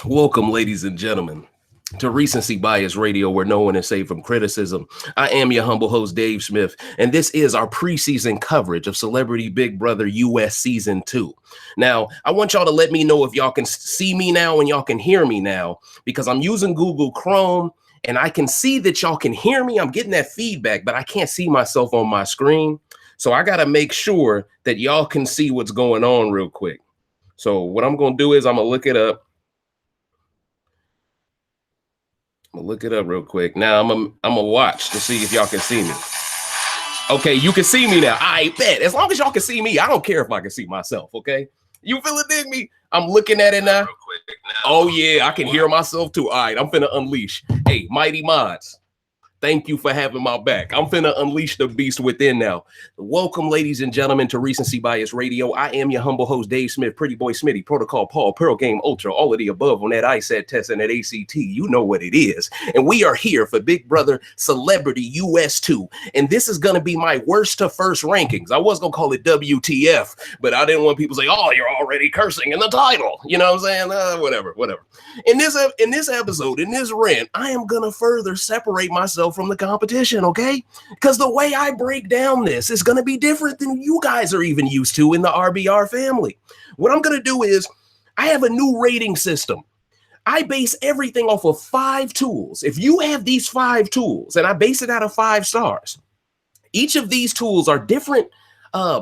Welcome, ladies and gentlemen, to Recency Bias Radio, where no one is safe from criticism. I am your humble host, Dave Smith, and this is our preseason coverage of Celebrity Big Brother US Season 2. Now, I want y'all to let me know if y'all can see me now and y'all can hear me now, because I'm using Google Chrome, and I can see that y'all can hear me. I'm getting that feedback, but I can't see myself on my screen. So I got to make sure that y'all can see what's going on real quick. So what I'm going to do is I'm going to look it up. I'm gonna look it up real quick. Now I'm gonna watch to see if y'all can see me. Okay, you can see me now. I bet. As long as y'all can see me, I don't care if I can see myself. Okay, you feel it, dig me? I'm looking at it now. Oh yeah, I can hear myself too. All right, I'm finna unleash. Hey, mighty mods, thank you for having my back. I'm finna unleash the beast within now. Welcome, ladies and gentlemen, to Recency Bias Radio. I am your humble host, Dave Smith, Pretty Boy Smitty, Protocol Paul, Pearl Game Ultra, all of the above on that ISAT test and that ACT. You know what it is. And we are here for Big Brother Celebrity US2. And this is going to be my worst to first rankings. I was going to call it WTF, but I didn't want people to say, oh, you're already cursing in the title. You know what I'm saying? Whatever. In this episode, in this rant, I am going to further separate myself from the competition, okay? Because the way I break down this is going to be different than you guys are even used to in the RBR family. What I'm going to do is I have a new rating system. I base everything off of 5 tools. If you have these 5 tools, and I base it out of 5 stars, each of these tools are different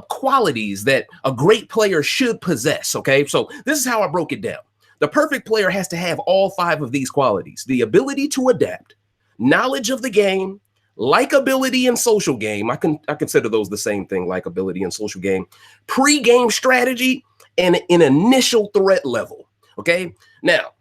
qualities that a great player should possess, okay? So this is how I broke it down. The perfect player has to have all 5 of these qualities: the ability to adapt, knowledge of the game, likability and social game. I consider those the same thing, likability and social game, pre-game strategy, and an initial threat level. Okay. Now,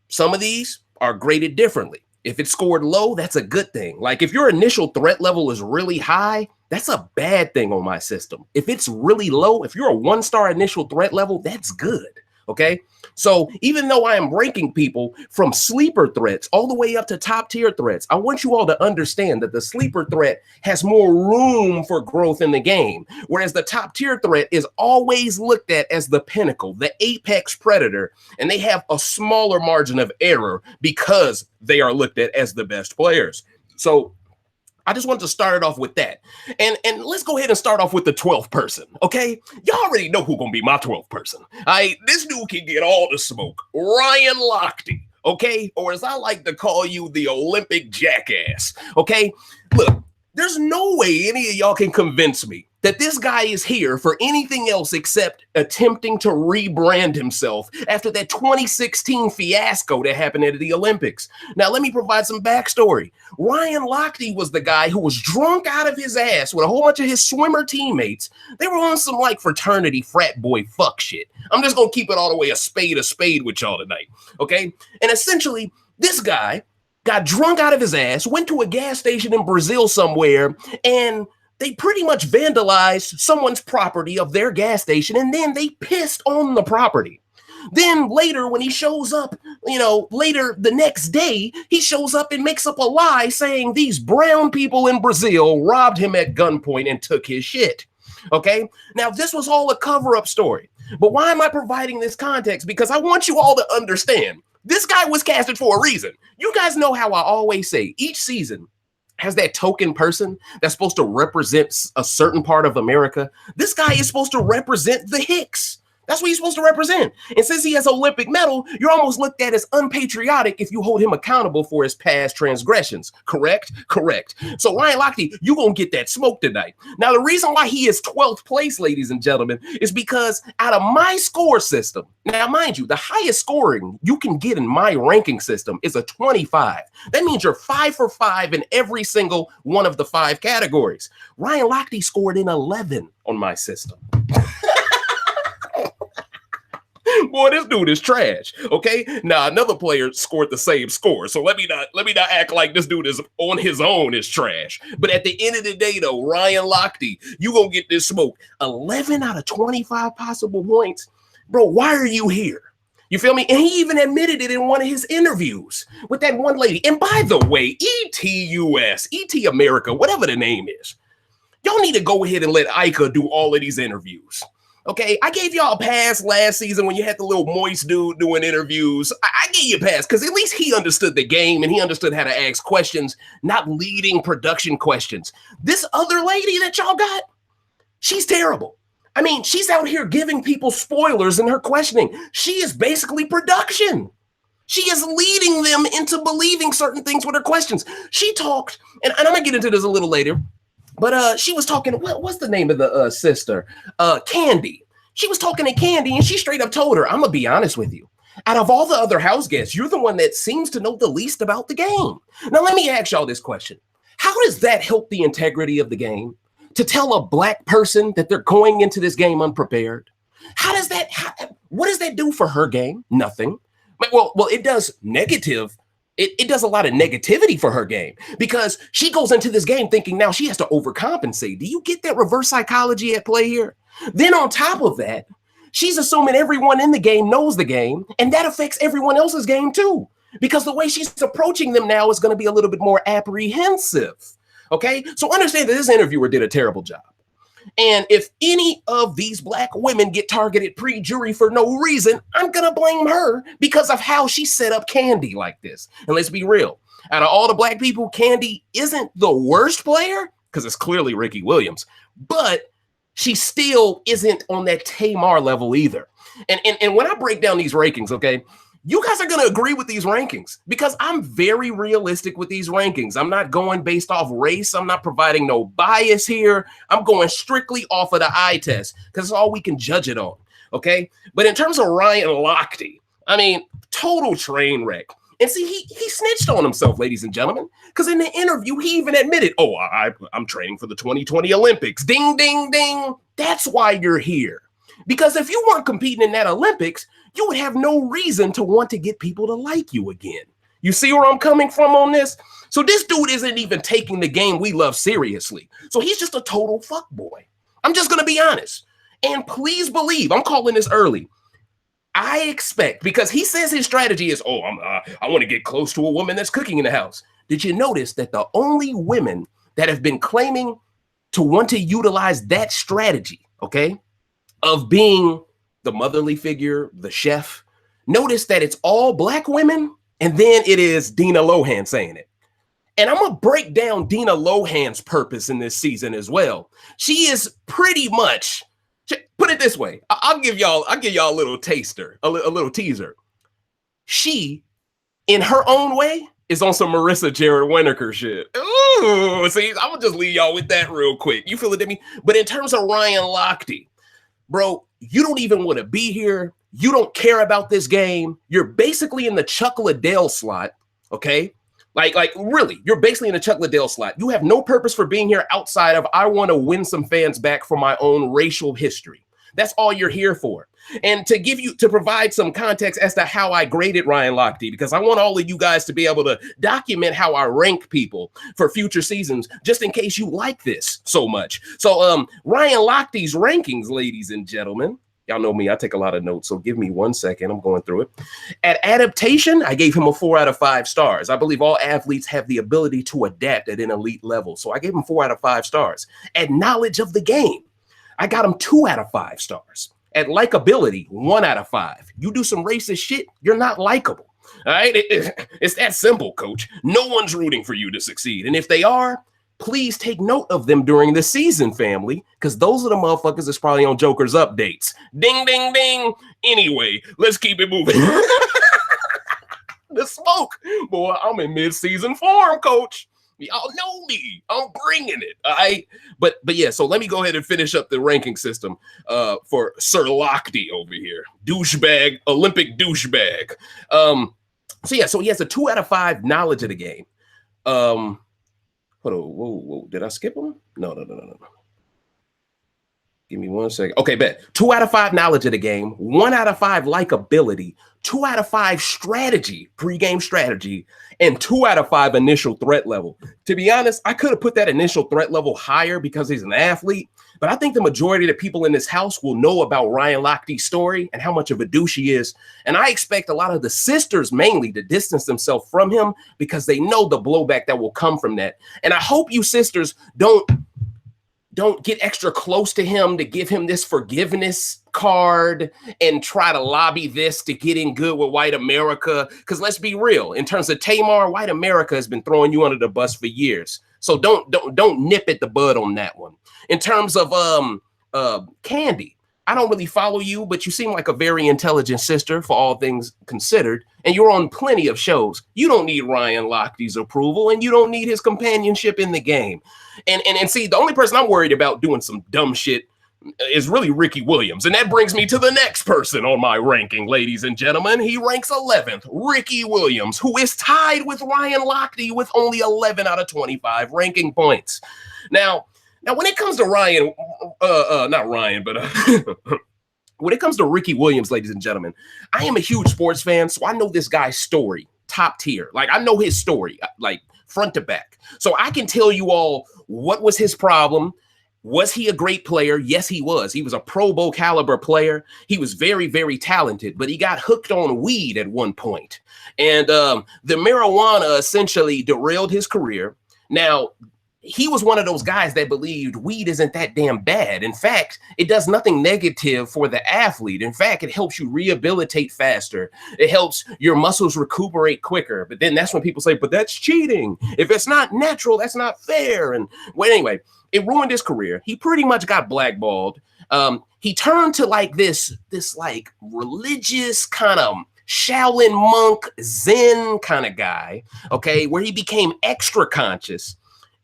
some of these are graded differently. If it's scored low, that's a good thing. Like if your initial threat level is really high, that's a bad thing on my system. If it's really low, if you're a 1-star initial threat level, that's good. Okay. So even though I am ranking people from sleeper threats all the way up to top tier threats, I want you all to understand that the sleeper threat has more room for growth in the game, whereas the top tier threat is always looked at as the pinnacle, the apex predator, and they have a smaller margin of error because they are looked at as the best players. So I just wanted to start it off with that. And let's go ahead and start off with the 12th person, okay? Y'all already know who's going to be my 12th person. This dude can get all the smoke. Ryan Lochte, okay? Or as I like to call you, the Olympic jackass, okay? Look, there's no way any of y'all can convince me that this guy is here for anything else except attempting to rebrand himself after that 2016 fiasco that happened at the Olympics. Now, let me provide some backstory. Ryan Lochte was the guy who was drunk out of his ass with a whole bunch of his swimmer teammates. They were on some like fraternity frat boy fuck shit. I'm just going to keep it all the way a spade with y'all tonight, okay? And essentially, this guy got drunk out of his ass, went to a gas station in Brazil somewhere, and they pretty much vandalized someone's property of their gas station, and then they pissed on the property. Then later, when he shows up, later the next day, he shows up and makes up a lie saying these brown people in Brazil robbed him at gunpoint and took his shit. Okay? Now, this was all a cover-up story. But why am I providing this context? Because I want you all to understand, this guy was casted for a reason. You guys know how I always say, each season has that token person that's supposed to represent a certain part of America. This guy is supposed to represent the Hicks. That's what he's supposed to represent. And since he has an Olympic medal, you're almost looked at as unpatriotic if you hold him accountable for his past transgressions. Correct? Correct. So Ryan Lochte, you're going to get that smoke tonight. Now, the reason why he is 12th place, ladies and gentlemen, is because out of my score system, now, mind you, the highest scoring you can get in my ranking system is a 25. That means you're 5 for 5 in every single one of the 5 categories. Ryan Lochte scored in 11 on my system. Boy, this dude is trash. Okay. Now another player scored the same score. So let me not act like this dude is on his own is trash. But at the end of the day, though, Ryan Lochte, you gonna get this smoke. 11 out of 25 possible points. Bro, why are you here? You feel me? And he even admitted it in one of his interviews with that one lady. And by the way, ETUS, ET America, whatever the name is, y'all need to go ahead and let Ika do all of these interviews. Okay, I gave y'all a pass last season when you had the little moist dude doing interviews. I gave you a pass because at least he understood the game and he understood how to ask questions, not leading production questions. This other lady that y'all got, she's terrible. I mean, she's out here giving people spoilers in her questioning. She is basically production. She is leading them into believing certain things with her questions. She talked, and I'm going to get into this a little later, but she was talking, what's the name of the sister? Candy. She was talking to Candy, and she straight up told her, I'm going to be honest with you. Out of all the other house guests, you're the one that seems to know the least about the game. Now, let me ask y'all this question. How does that help the integrity of the game? To tell a black person that they're going into this game unprepared? What does that do for her game? Nothing. Well, it does negative. It does a lot of negativity for her game because she goes into this game thinking now she has to overcompensate. Do you get that reverse psychology at play here? Then on top of that, she's assuming everyone in the game knows the game, and that affects everyone else's game too, because the way she's approaching them now is going to be a little bit more apprehensive. Okay, so understand that this interviewer did a terrible job. And if any of these black women get targeted pre-jury for no reason, I'm going to blame her because of how she set up Candy like this. And let's be real. Out of all the black people, Candy isn't the worst player because it's clearly Ricky Williams, but she still isn't on that Tamar level either. And when I break down these rankings, okay, you guys are going to agree with these rankings because I'm very realistic with these rankings. I'm not going based off race. I'm not providing no bias here. I'm going strictly off of the eye test because it's all we can judge it on. Okay. But in terms of Ryan Lochte, I mean, total train wreck. And see, he snitched on himself, ladies and gentlemen, because in the interview, he even admitted, oh, I'm training for the 2020 Olympics. Ding, ding, ding. That's why you're here. Because if you weren't competing in that Olympics, you would have no reason to want to get people to like you again. You see where I'm coming from on this? So this dude isn't even taking the game we love seriously. So he's just a total fuckboy. I'm just going to be honest. And please believe, I'm calling this early. I expect, because he says his strategy is, I want to get close to a woman that's cooking in the house. Did you notice that the only women that have been claiming to want to utilize that strategy, okay, of being the motherly figure, the chef, notice that it's all black women, and then it is Dina Lohan saying it. And I'm going to break down Dina Lohan's purpose in this season as well. She is pretty much, put it this way, I'll give y'all a little taster, a little teaser. She, in her own way, is on some Marissa Jared Winokur shit. Ooh, see, I'm going to just leave y'all with that real quick. You feel it, Demi? But in terms of Ryan Lochte, bro, you don't even want to be here. You don't care about this game. You're basically in the Chuck Liddell slot, okay? Like really, you're basically in the Chuck Liddell slot. You have no purpose for being here outside of I want to win some fans back for my own racial history. That's all you're here for. And to provide some context as to how I graded Ryan Lochte, because I want all of you guys to be able to document how I rank people for future seasons, just in case you like this so much. So Ryan Lochte's rankings, ladies and gentlemen, y'all know me, I take a lot of notes, so give me 1 second. I'm going through it. At adaptation, I gave him a 4 out of 5 stars. I believe all athletes have the ability to adapt at an elite level, so I gave him 4 out of 5 stars. At knowledge of the game, I got him 2 out of 5 stars. At likability, 1 out of 5. You do some racist shit, you're not likable. All right? It's that simple, coach. No one's rooting for you to succeed. And if they are, please take note of them during the season, family, because those are the motherfuckers that's probably on Joker's updates. Ding, ding, ding. Anyway, let's keep it moving. The smoke. Boy, I'm in mid-season form, coach. Y'all know me. I'm bringing it. All right. But yeah, so let me go ahead and finish up the ranking system for Sir Lochte over here. Douchebag, Olympic douchebag. So he has a 2 out of 5 knowledge of the game. Hold on. Whoa. Did I skip him? No. Give me 1 second. Okay, bet. 2 out of 5 knowledge of the game, 1 out of 5 likability, 2 out of 5 strategy, pregame strategy, and 2 out of 5 initial threat level. To be honest, I could have put that initial threat level higher because he's an athlete, but I think the majority of the people in this house will know about Ryan Lochte's story and how much of a douche he is. And I expect a lot of the sisters mainly to distance themselves from him because they know the blowback that will come from that. And I hope you sisters don't don't get extra close to him to give him this forgiveness card and try to lobby this to get in good with white America. Because let's be real, in terms of Tamar, white America has been throwing you under the bus for years. So don't nip at the bud on that one. In terms of Candy, I don't really follow you, but you seem like a very intelligent sister for all things considered, and you're on plenty of shows. You don't need Ryan Lochte's approval, and you don't need his companionship in the game. And see, the only person I'm worried about doing some dumb shit is really Ricky Williams. And that brings me to the next person on my ranking, ladies and gentlemen. He ranks 11th, Ricky Williams, who is tied with Ryan Lochte with only 11 out of 25 ranking points. Now, when it comes to Ryan, not Ryan, but when it comes to Ricky Williams, ladies and gentlemen, I am a huge sports fan, so I know this guy's story, top tier. Like, I know his story, like front to back. So I can tell you all what was his problem. Was he a great player? Yes, he was. He was a Pro Bowl caliber player. He was very, very talented, but he got hooked on weed at one point. And the marijuana essentially derailed his career. Now, he was one of those guys that believed weed isn't that damn bad. In fact, it does nothing negative for the athlete. In fact, it helps you rehabilitate faster. It helps your muscles recuperate quicker. But then that's when people say, but that's cheating. If it's not natural, that's not fair. And well, anyway, it ruined his career. He pretty much got blackballed. He turned to like this like religious kind of Shaolin monk Zen kind of guy, okay, where he became extra conscious.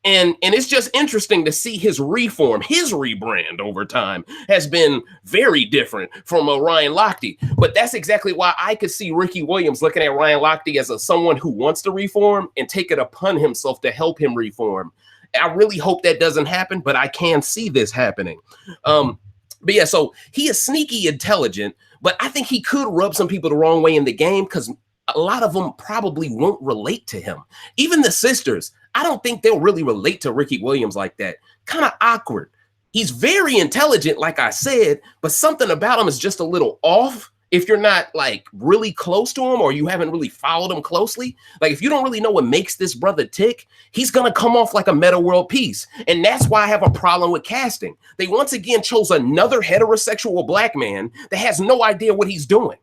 And it's just interesting to see his reform, his rebrand over time has been very different from Ryan Lochte. But that's exactly why I could see Ricky Williams looking at Ryan Lochte as someone who wants to reform and take it upon himself to help him reform. I really hope that doesn't happen, but I can see this happening. But yeah, so he is sneaky intelligent, but I think he could rub some people the wrong way in the game because a lot of them probably won't relate to him. Even the sisters, I don't think they'll really relate to Ricky Williams like that. Kind of awkward. He's very intelligent, like I said, but something about him is just a little off if you're not like really close to him or you haven't really followed him closely. Like if you don't really know what makes this brother tick, he's going to come off like a meta world piece. And that's why I have a problem with casting. They once again chose another heterosexual black man that has no idea what he's doing.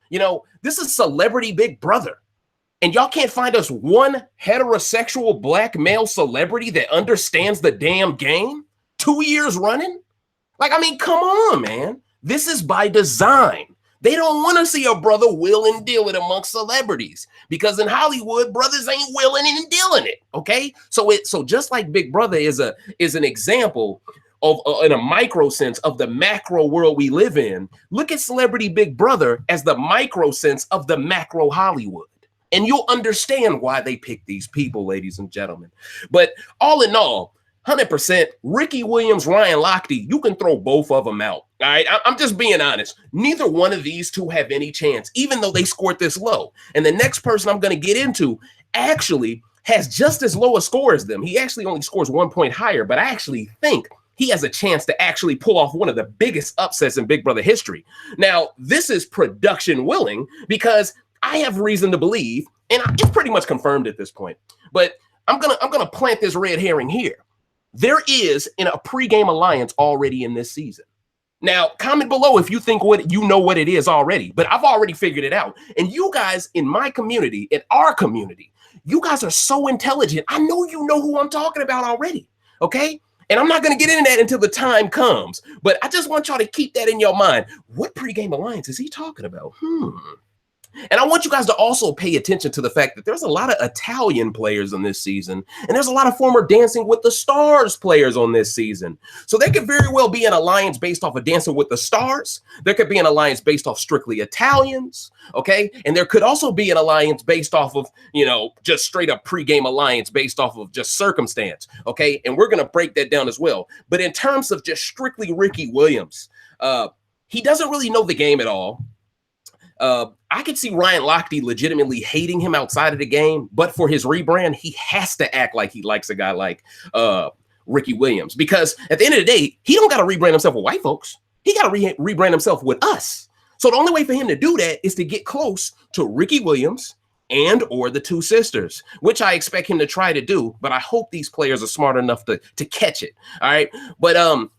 You know, this is Celebrity Big Brother. And y'all can't find us one heterosexual black male celebrity that understands the damn game 2 years running. Like, I mean, come on, man. This is by design. They don't want to see a brother will and deal it amongst celebrities because in Hollywood, brothers ain't willing and dealing it. Okay. So just like Big Brother is an example of in a micro sense of the macro world we live in. Look at Celebrity Big Brother as the micro sense of the macro Hollywood. And you'll understand why they pick these people, ladies and gentlemen. But all in all, 100%, Ricky Williams, Ryan Lochte, you can throw both of them out. All right, I'm just being honest. Neither one of these two have any chance, even though they scored this low. And the next person I'm going to get into actually has just as low a score as them. He actually only scores 1 point higher, but I actually think he has a chance to actually pull off one of the biggest upsets in Big Brother history. Now, this is production willing because I have reason to believe, and it's pretty much confirmed at this point, but I'm gonna plant this red herring here. There is a pregame alliance already in this season. Now, comment below if you think you know what it is already, but I've already figured it out. And you guys in my community, in our community, you guys are so intelligent. I know you know who I'm talking about already, okay? And I'm not going to get into that until the time comes, but I just want y'all to keep that in your mind. What pregame alliance is he talking about? And I want you guys to also pay attention to the fact that there's a lot of Italian players on this season, and there's a lot of former Dancing with the Stars players on this season. So there could very well be an alliance based off of Dancing with the Stars. There could be an alliance based off strictly Italians, okay? And there could also be an alliance based off of, just straight up pregame alliance based off of just circumstance, okay? And we're going to break that down as well. But in terms of just strictly Ricky Williams, he doesn't really know the game at all. I could see Ryan Lochte legitimately hating him outside of the game, but for his rebrand, he has to act like he likes a guy like Ricky Williams, because at the end of the day, he don't got to rebrand himself with white folks. He got to rebrand himself with us. So the only way for him to do that is to get close to Ricky Williams and or the two sisters, which I expect him to try to do, but I hope these players are smart enough to catch it. All right. But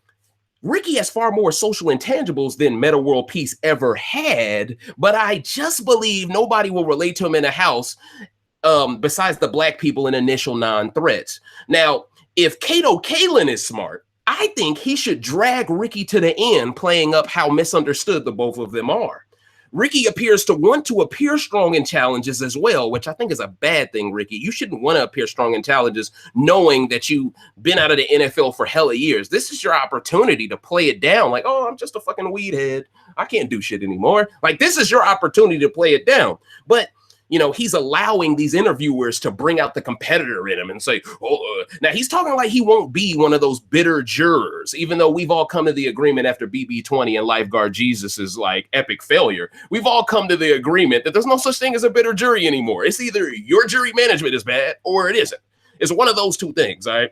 Ricky has far more social intangibles than Meta World Peace ever had, but I just believe nobody will relate to him in a house besides the black people and initial non-threats. Now, if Kato Kaelin is smart, I think he should drag Ricky to the end, playing up how misunderstood the both of them are. Ricky appears to want to appear strong in challenges as well, which I think is a bad thing, Ricky. You shouldn't want to appear strong in challenges knowing that you've been out of the NFL for hella years. This is your opportunity to play it down like, oh, I'm just a fucking weed head. I can't do shit anymore. Like, this is your opportunity to play it down. But you know, he's allowing these interviewers to bring out the competitor in him and say, oh, now he's talking like he won't be one of those bitter jurors, even though we've all come to the agreement after BB20 and Lifeguard Jesus's like epic failure. We've all come to the agreement that there's no such thing as a bitter jury anymore. It's either your jury management is bad or it isn't. It's one of those two things, all right?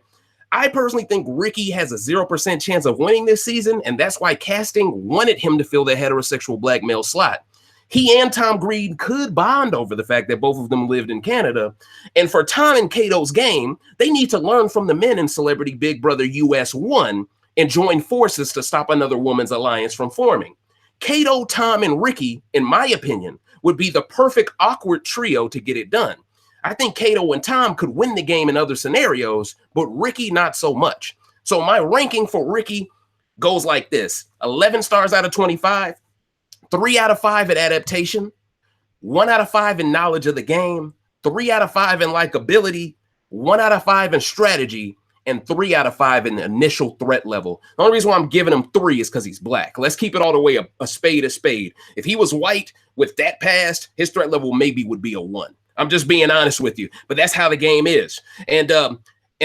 I personally think Ricky has a 0% chance of winning this season, and that's why casting wanted him to fill the heterosexual black male slot. He and Tom Green could bond over the fact that both of them lived in Canada. And for Tom and Kato's game, they need to learn from the men in Celebrity Big Brother US1 and join forces to stop another woman's alliance from forming. Kato, Tom, and Ricky, in my opinion, would be the perfect awkward trio to get it done. I think Kato and Tom could win the game in other scenarios, but Ricky not so much. So my ranking for Ricky goes like this: 11 stars out of 25. 3 out of 5 at adaptation, 1 out of 5 in knowledge of the game, 3 out of 5 in likability, 1 out of 5 in strategy, and 3 out of 5 in the initial threat level. The only reason why I'm giving him 3 is because he's black. Let's keep it all the way a spade a spade. If he was white with that past, his threat level maybe would be a 1. I'm just being honest with you, but that's how the game is. And I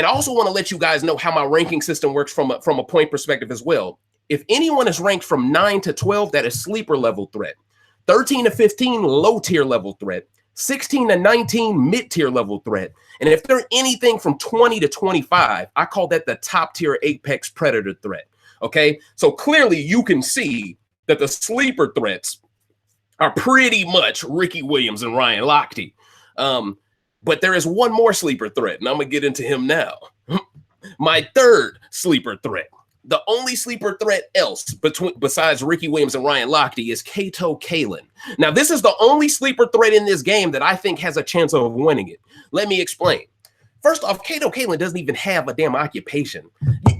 also want to let you guys know how my ranking system works from a point perspective as well. If anyone is ranked from 9 to 12, that is sleeper level threat. 13 to 15, low tier level threat. 16 to 19, mid tier level threat. And if they're anything from 20 to 25, I call that the top tier apex predator threat. Okay, so clearly you can see that the sleeper threats are pretty much Ricky Williams and Ryan Lochte. But there is one more sleeper threat, and I'm gonna get into him now. My third sleeper threat. The only sleeper threat else besides Ricky Williams and Ryan Lochte is Kato Kaelin. Now, this is the only sleeper threat in this game that I think has a chance of winning it. Let me explain. First off, Kato Kaelin doesn't even have a damn occupation.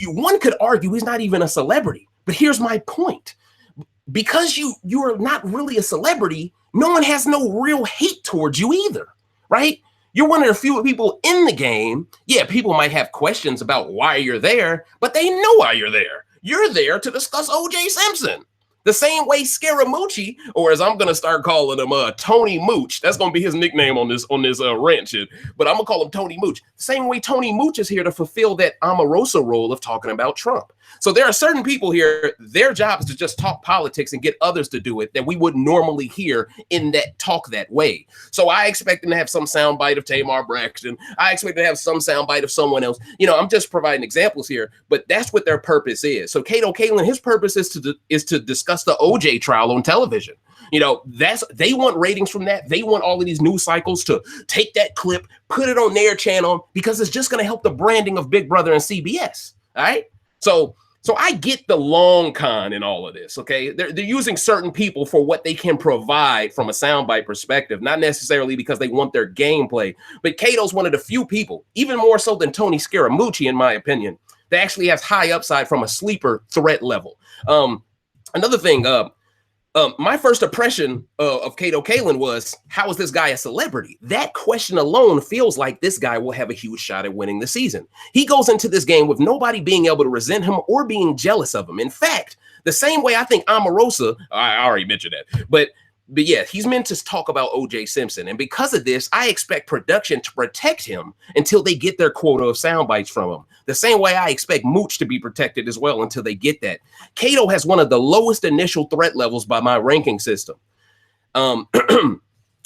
One could argue he's not even a celebrity. But here's my point. Because you're not really a celebrity, no one has no real hate towards you either, right? You're one of the few people in the game. Yeah, people might have questions about why you're there, but they know why you're there. You're there to discuss O.J. Simpson. The same way Scaramucci, or as I'm going to start calling him Tony Mooch. That's going to be his nickname on this rant shit. But I'm going to call him Tony Mooch. The same way Tony Mooch is here to fulfill that Omarosa role of talking about Trump. So there are certain people here, their job is to just talk politics and get others to do it that we wouldn't normally hear in that talk that way. So I expect them to have some soundbite of Tamar Braxton. I expect them to have some soundbite of someone else. You know, I'm just providing examples here, but that's what their purpose is. So Kato Kaelin, his purpose is to discuss the OJ trial on television. You know, they want ratings from that. They want all of these news cycles to take that clip, put it on their channel, because it's just going to help the branding of Big Brother and CBS. All right. So I get the long con in all of this, okay? They're using certain people for what they can provide from a soundbite perspective, not necessarily because they want their gameplay. But Kato's one of the few people, even more so than Tony Scaramucci, in my opinion, that actually has high upside from a sleeper threat level. Another thing, my first impression of Kato Kaelin was, how is this guy a celebrity? That question alone feels like this guy will have a huge shot at winning the season. He goes into this game with nobody being able to resent him or being jealous of him. In fact, the same way I think Omarosa, I already mentioned that, but yeah, he's meant to talk about O.J. Simpson. And because of this, I expect production to protect him until they get their quota of sound bites from him. The same way I expect Mooch to be protected as well until they get that. Kato has one of the lowest initial threat levels by my ranking system.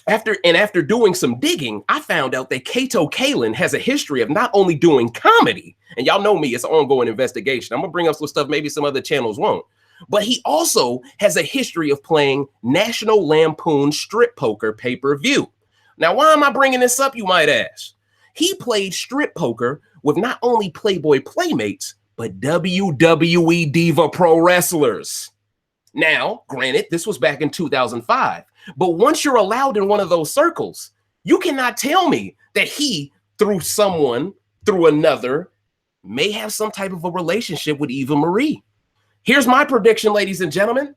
After doing some digging, I found out that Kato Kaelin has a history of not only doing comedy, and y'all know me, it's an ongoing investigation. I'm going to bring up some stuff maybe some other channels won't. But he also has a history of playing National Lampoon strip poker pay-per-view. Now, why am I bringing this up, you might ask? He played strip poker with not only Playboy playmates, but WWE Diva pro wrestlers. Now, granted, this was back in 2005, but once you're allowed in one of those circles, you cannot tell me that he, through another, may have some type of a relationship with Eva Marie. Here's my prediction, ladies and gentlemen.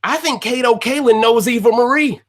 I think Kato Kaelin knows Eva Marie,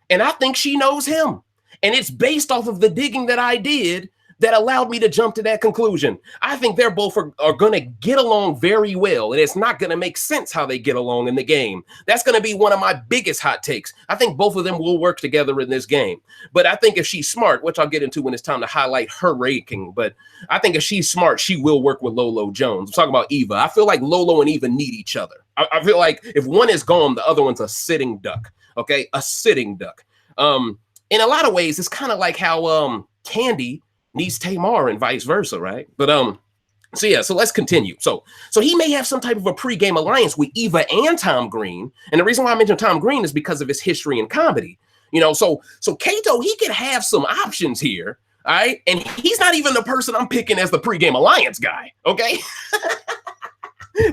and I think she knows him. And it's based off of the digging that I did that allowed me to jump to that conclusion. I think they're both are going to get along very well, and it's not going to make sense how they get along in the game. That's going to be one of my biggest hot takes. I think both of them will work together in this game. But I think if she's smart, which I'll get into when it's time to highlight her ranking, but I think if she's smart, she will work with Lolo Jones. I'm talking about Eva. I feel like Lolo and Eva need each other. I feel like if one is gone, the other one's a sitting duck. Okay, a sitting duck. In a lot of ways, it's kind of like how Candy needs Tamar and vice versa, right? But so let's continue. So he may have some type of a pregame alliance with Eva and Tom Green. And the reason why I mentioned Tom Green is because of his history in comedy. So Kato, he could have some options here, all right? And he's not even the person I'm picking as the pregame alliance guy, okay?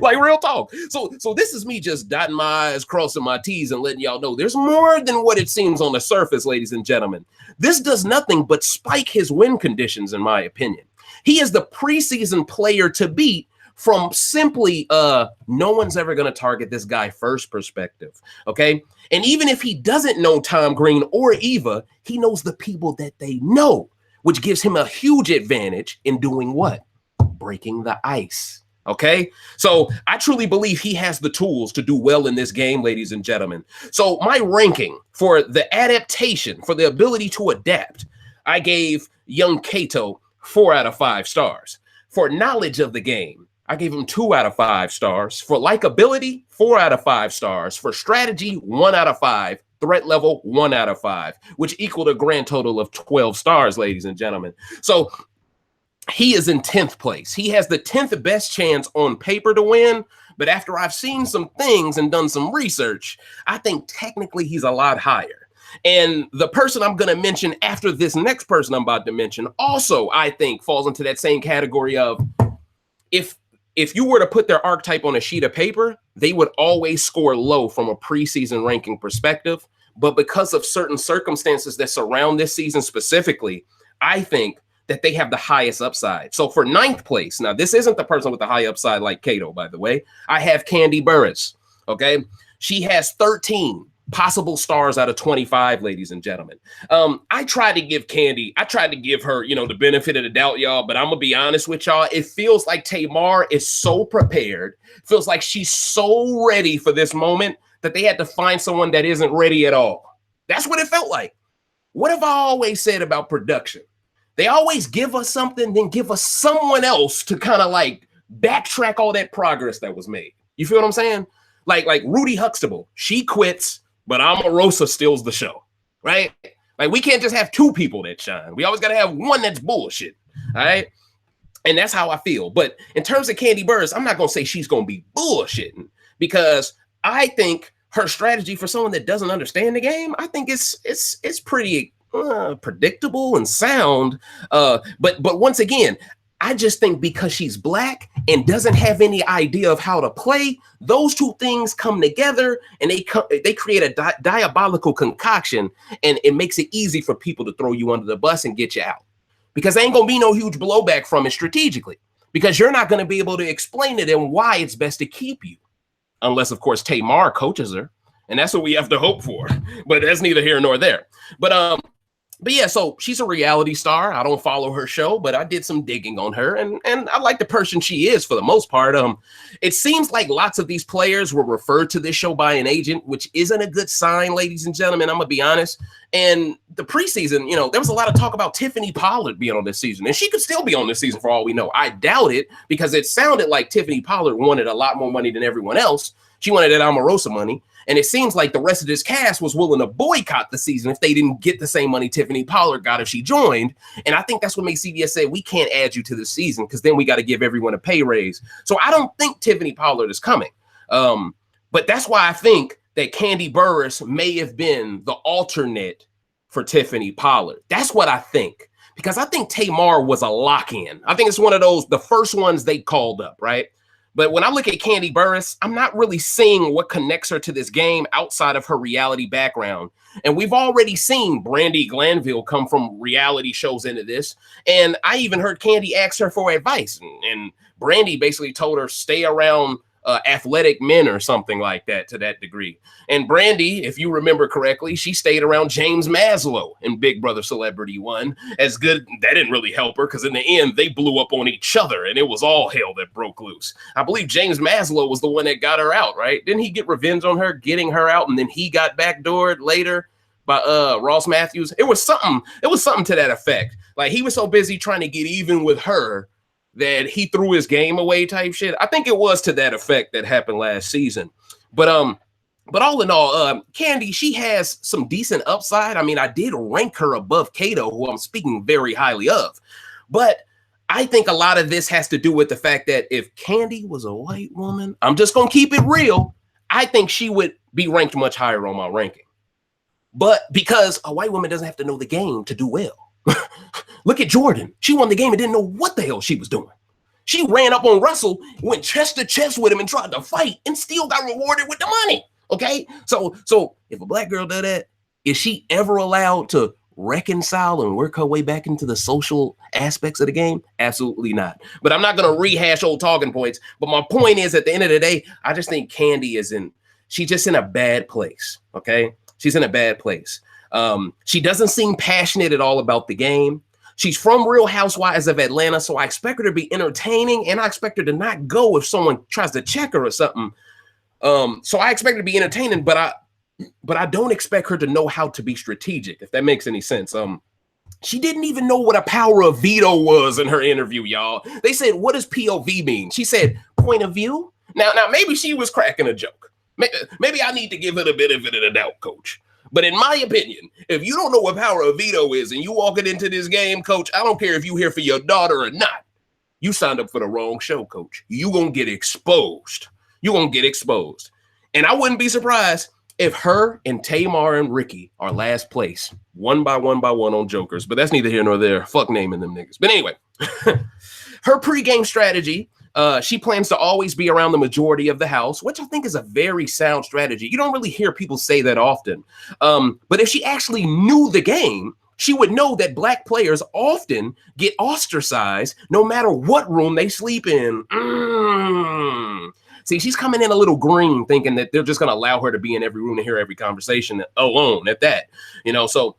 Like real talk. So this is me just dotting my I's, crossing my T's, and letting y'all know there's more than what it seems on the surface, ladies and gentlemen. This does nothing but spike his win conditions, in my opinion. He is the preseason player to beat from simply no one's ever going to target this guy first perspective. Okay. And even if he doesn't know Tom Green or Eva, he knows the people that they know, which gives him a huge advantage in doing what? Breaking the ice. Okay, so I truly believe he has the tools to do well in this game, ladies and gentlemen. So my ranking for the adaptation, for the ability to adapt, I gave young Kato 4 out of 5 stars. For knowledge of the game, I gave him 2 out of 5 stars. For likability, 4 out of 5 stars. For strategy, 1 out of 5. Threat level, 1 out of 5, which equaled a grand total of 12 stars, ladies and gentlemen. So he is in 10th place. He has the 10th best chance on paper to win. But after I've seen some things and done some research, I think technically he's a lot higher. And the person I'm going to mention after this next person I'm about to mention also, I think, falls into that same category of if you were to put their archetype on a sheet of paper, they would always score low from a preseason ranking perspective. But because of certain circumstances that surround this season specifically, I think that they have the highest upside. So for 9th place, now this isn't the person with the high upside like Kato, by the way. I have Kandi Burruss, okay? She has 13 possible stars out of 25, ladies and gentlemen. I tried to give her, the benefit of the doubt, y'all, but I'm going to be honest with y'all. It feels like Tamar is so prepared, feels like she's so ready for this moment that they had to find someone that isn't ready at all. That's what it felt like. What have I always said about production? They always give us something, then give us someone else to kind of like backtrack all that progress that was made. You feel what I'm saying? Like Rudy Huxtable, she quits, but Omarosa steals the show, right? Like we can't just have 2 people that shine. We always got to have one that's bullshit, all right? And that's how I feel. But in terms of Kandi Burruss, I'm not going to say she's going to be bullshitting because I think her strategy for someone that doesn't understand the game, I think it's pretty predictable and sound. But once again, I just think because she's black and doesn't have any idea of how to play, those 2 things come together and they create a diabolical concoction, and it makes it easy for people to throw you under the bus and get you out. Because there ain't going to be no huge blowback from it strategically, because you're not going to be able to explain it and why it's best to keep you. Unless, of course, Tamar coaches her, and that's what we have to hope for. But that's neither here nor there. But yeah, so she's a reality star. I don't follow her show, but I did some digging on her, and I like the person she is for the most part. It seems like lots of these players were referred to this show by an agent, which isn't a good sign, ladies and gentlemen. I'm going to be honest. And the preseason, there was a lot of talk about Tiffany Pollard being on this season, and she could still be on this season for all we know. I doubt it, because it sounded like Tiffany Pollard wanted a lot more money than everyone else. She wanted that Omarosa money. And it seems like the rest of this cast was willing to boycott the season if they didn't get the same money Tiffany Pollard got if she joined. And I think that's what makes CBS say, we can't add you to the season because then we got to give everyone a pay raise. So I don't think Tiffany Pollard is coming. But that's why I think that Kandi Burruss may have been the alternate for Tiffany Pollard. That's what I think, because I think Tamar was a lock-in. I think it's one of those, the first ones they called up, right? But when I look at Kandi Burruss, I'm not really seeing what connects her to this game outside of her reality background. And we've already seen Brandi Glanville come from reality shows into this. And I even heard Kandi ask her for advice. And Brandi basically told her, stay around athletic men or something like that, to that degree. And Brandi, if you remember correctly, she stayed around James Maslow in Big Brother Celebrity 1. As good, that didn't really help her, because in the end, they blew up on each other and it was all hell that broke loose. I believe James Maslow was the one that got her out, right? Didn't he get revenge on her, getting her out, and then he got backdoored later by Ross Matthews? It was something to that effect. Like, he was so busy trying to get even with her that he threw his game away type shit. I think it was to that effect that happened last season. But all in all, Kandi, she has some decent upside. I mean, I did rank her above Kato, who I'm speaking very highly of. But I think a lot of this has to do with the fact that if Kandi was a white woman, I'm just going to keep it real, I think she would be ranked much higher on my ranking. But because a white woman doesn't have to know the game to do well. Look at Jordan. She won the game and didn't know what the hell she was doing. She ran up on Russell, went chest to chest with him and tried to fight and still got rewarded with the money. Okay? So if a black girl does that, is she ever allowed to reconcile and work her way back into the social aspects of the game? Absolutely not. But I'm not going to rehash old talking points. But my point is, at the end of the day, I just think Kandi she's just in a bad place. Okay? She's in a bad place. She doesn't seem passionate at all about the game. She's from Real Housewives of Atlanta, so I expect her to be entertaining, and I expect her to not go if someone tries to check her or something. So I expect her to be entertaining, but I don't expect her to know how to be strategic, if that makes any sense. She didn't even know what a power of veto was in her interview, y'all. They said, what does POV mean? She said, point of view. Now maybe she was cracking a joke. Maybe I need to give it a benefit of the doubt, coach. But in my opinion, if you don't know what power of veto is and you walking into this game, coach, I don't care if you here for your daughter or not. You signed up for the wrong show, coach. You gonna get exposed. You gonna get exposed. And I wouldn't be surprised if her and Tamar and Ricky are last place, one by one on Jokers. But that's neither here nor there. Fuck naming them niggas. But anyway, her pregame strategy, she plans to always be around the majority of the house, which I think is a very sound strategy. You don't really hear people say that often. But if she actually knew the game, she would know that black players often get ostracized no matter what room they sleep in. See, she's coming in a little green, thinking that they're just going to allow her to be in every room and hear every conversation alone at that. So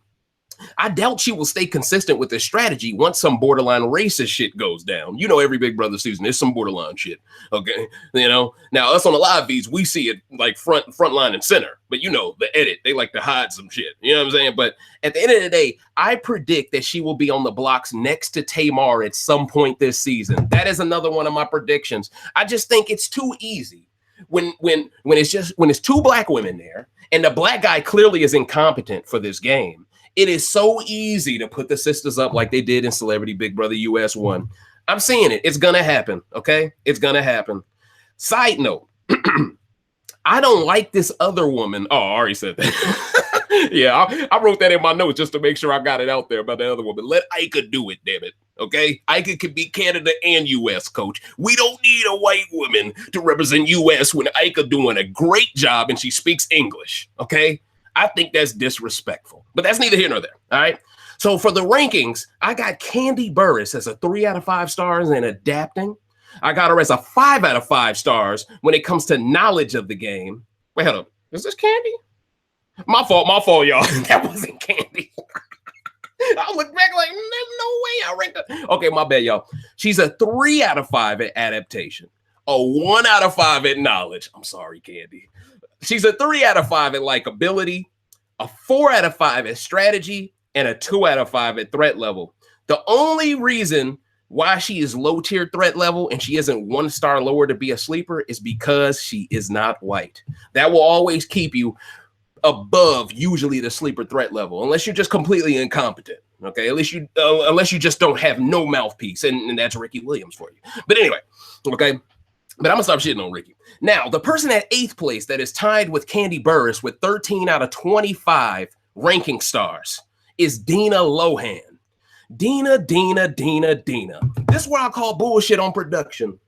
I doubt she will stay consistent with this strategy once some borderline racist shit goes down. Every Big Brother season, there's some borderline shit. Okay. Now us on the live feeds, we see it like front line and center, but the edit, they like to hide some shit. You know what I'm saying? But at the end of the day, I predict that she will be on the blocks next to Tamar at some point this season. That is another one of my predictions. I just think it's too easy when it's two black women there and the black guy clearly is incompetent for this game. It is so easy to put the sisters up like they did in Celebrity Big Brother US1. I'm seeing it. It's going to happen, okay? It's going to happen. Side note, I don't like this other woman. Oh, I already said that. Yeah, I wrote that in my notes just to make sure I got it out there about the other woman. Let Ika do it, damn it, okay? Ika can be Canada and US, coach. We don't need a white woman to represent US when Ika doing a great job and she speaks English, okay? I think that's disrespectful, but that's neither here nor there. All right. So for the rankings, I got Kandi Burruss as a 3 out of 5 stars and adapting. I got her as a 5 out of 5 stars when it comes to knowledge of the game. Wait, hold up. Is this Kandi? My fault, y'all. That wasn't Kandi. I look back like, there's no way I ranked her. Okay, my bad, y'all. She's a 3 out of 5 at adaptation, a 1 out of 5 at knowledge. I'm sorry, Kandi. She's a 3 out of 5 at likability, a 4 out of 5 at strategy, and a 2 out of 5 at threat level. The only reason why she is low tier threat level and she isn't 1 star lower to be a sleeper is because she is not white. That will always keep you above usually the sleeper threat level, unless you're just completely incompetent. Okay, unless you just don't have no mouthpiece, and that's Ricky Williams for you. But anyway, okay. But I'm going to stop shitting on Ricky. Now, the person at 8th place that is tied with Kandi Burruss with 13 out of 25 ranking stars is Dina Lohan. Dina. This is where I call bullshit on production.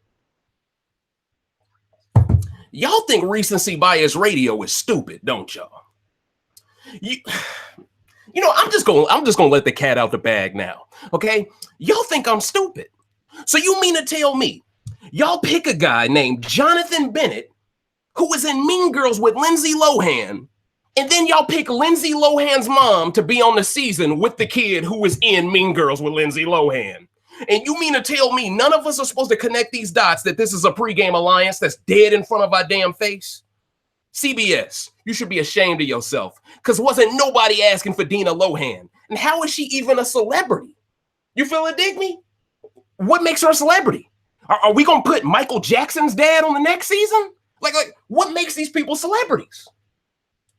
Y'all think recency bias radio is stupid, don't y'all? You know, I'm just gonna let the cat out the bag now. Okay, y'all think I'm stupid. So you mean to tell me y'all pick a guy named Jonathan Bennett who was in Mean Girls with Lindsay Lohan, and then y'all pick Lindsay Lohan's mom to be on the season with the kid who was in Mean Girls with Lindsay Lohan? And you mean to tell me none of us are supposed to connect these dots that this is a pregame alliance that's dead in front of our damn face? CBS, you should be ashamed of yourself, because wasn't nobody asking for Dina Lohan. And how is she even a celebrity? You feel it, dig me? What makes her a celebrity? Are we going to put Michael Jackson's dad on the next season? Like, what makes these people celebrities?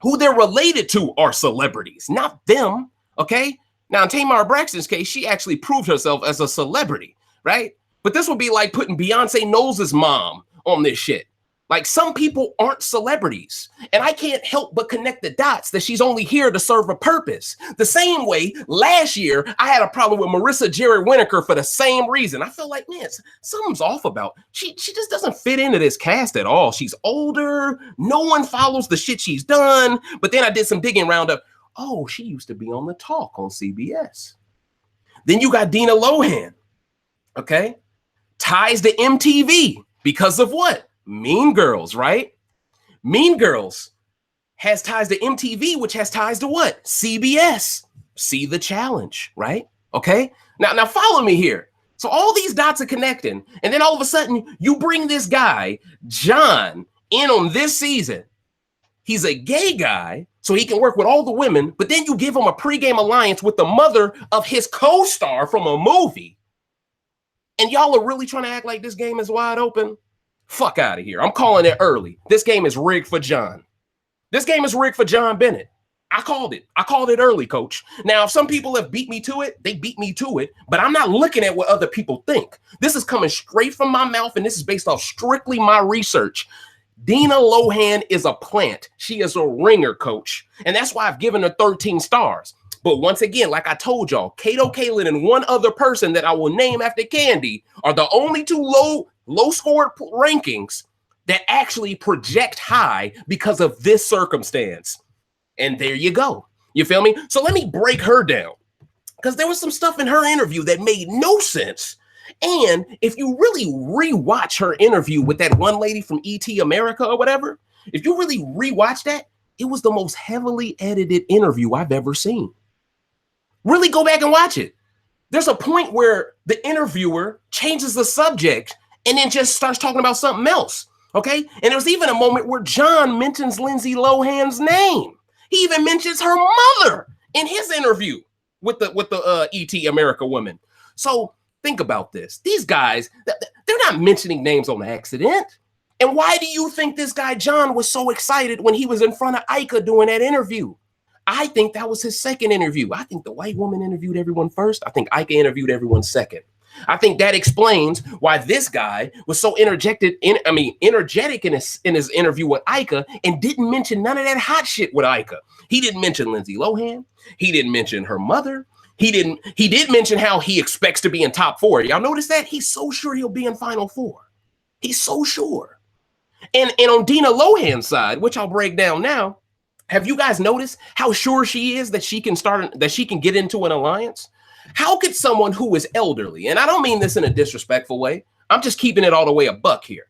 Who they're related to are celebrities, not them, okay? Now, in Tamar Braxton's case, she actually proved herself as a celebrity, right? But this would be like putting Beyonce Knowles' mom on this shit. Like, some people aren't celebrities, and I can't help but connect the dots that she's only here to serve a purpose. The same way, last year, I had a problem with Marissa Jared Winokur for the same reason. I felt like, man, something's off about, she just doesn't fit into this cast at all. She's older, no one follows the shit she's done, but then I did some digging around up. Oh, she used to be on The Talk on CBS. Then you got Dina Lohan, okay? Ties to MTV because of what? Mean Girls, right? Mean Girls has ties to MTV, which has ties to what? CBS. See the challenge, right? Okay? Now follow me here. So all these dots are connecting, and then all of a sudden you bring this guy, John, in on this season. He's a gay guy, so he can work with all the women, but then you give him a pregame alliance with the mother of his co-star from a movie. And y'all are really trying to act like this game is wide open? Fuck out of here. I'm calling it early. This game is rigged for John. This game is rigged for John Bennett. I called it. I called it early, coach. Now, if some people have beat me to it, they beat me to it, but I'm not looking at what other people think. This is coming straight from my mouth, and this is based off strictly my research. Dina Lohan is a plant. She is a ringer, coach. And that's why I've given her 13 stars. But once again, like I told y'all, Kato Kaelin and one other person that I will name after Candy are the only two low scored rankings that actually project high because of this circumstance. And there you go. You feel me? So let me break her down, because there was some stuff in her interview that made no sense. And if you really rewatch her interview with that one lady from ET America or whatever, if you really rewatch that, it was the most heavily edited interview I've ever seen. Really go back and watch it. There's a point where the interviewer changes the subject and then just starts talking about something else, okay? And there was even a moment where John mentions Lindsay Lohan's name. He even mentions her mother in his interview with the ET America woman. So think about this. These guys, they're not mentioning names on accident. And why do you think this guy John was so excited when he was in front of Ika doing that interview? I think that was his second interview. I think the white woman interviewed everyone first. I think Ika interviewed everyone second. I think that explains why this guy was so energetic in his interview with Ika and didn't mention none of that hot shit with Ika. He didn't mention Lindsay Lohan. He didn't mention her mother. He did mention how he expects to be in top 4. Y'all notice that? He's so sure he'll be in Final 4. He's so sure. And on Dina Lohan's side, which I'll break down now, have you guys noticed how sure she is that she can get into an alliance? How could someone who is elderly, and I don't mean this in a disrespectful way, I'm just keeping it all the way a buck here.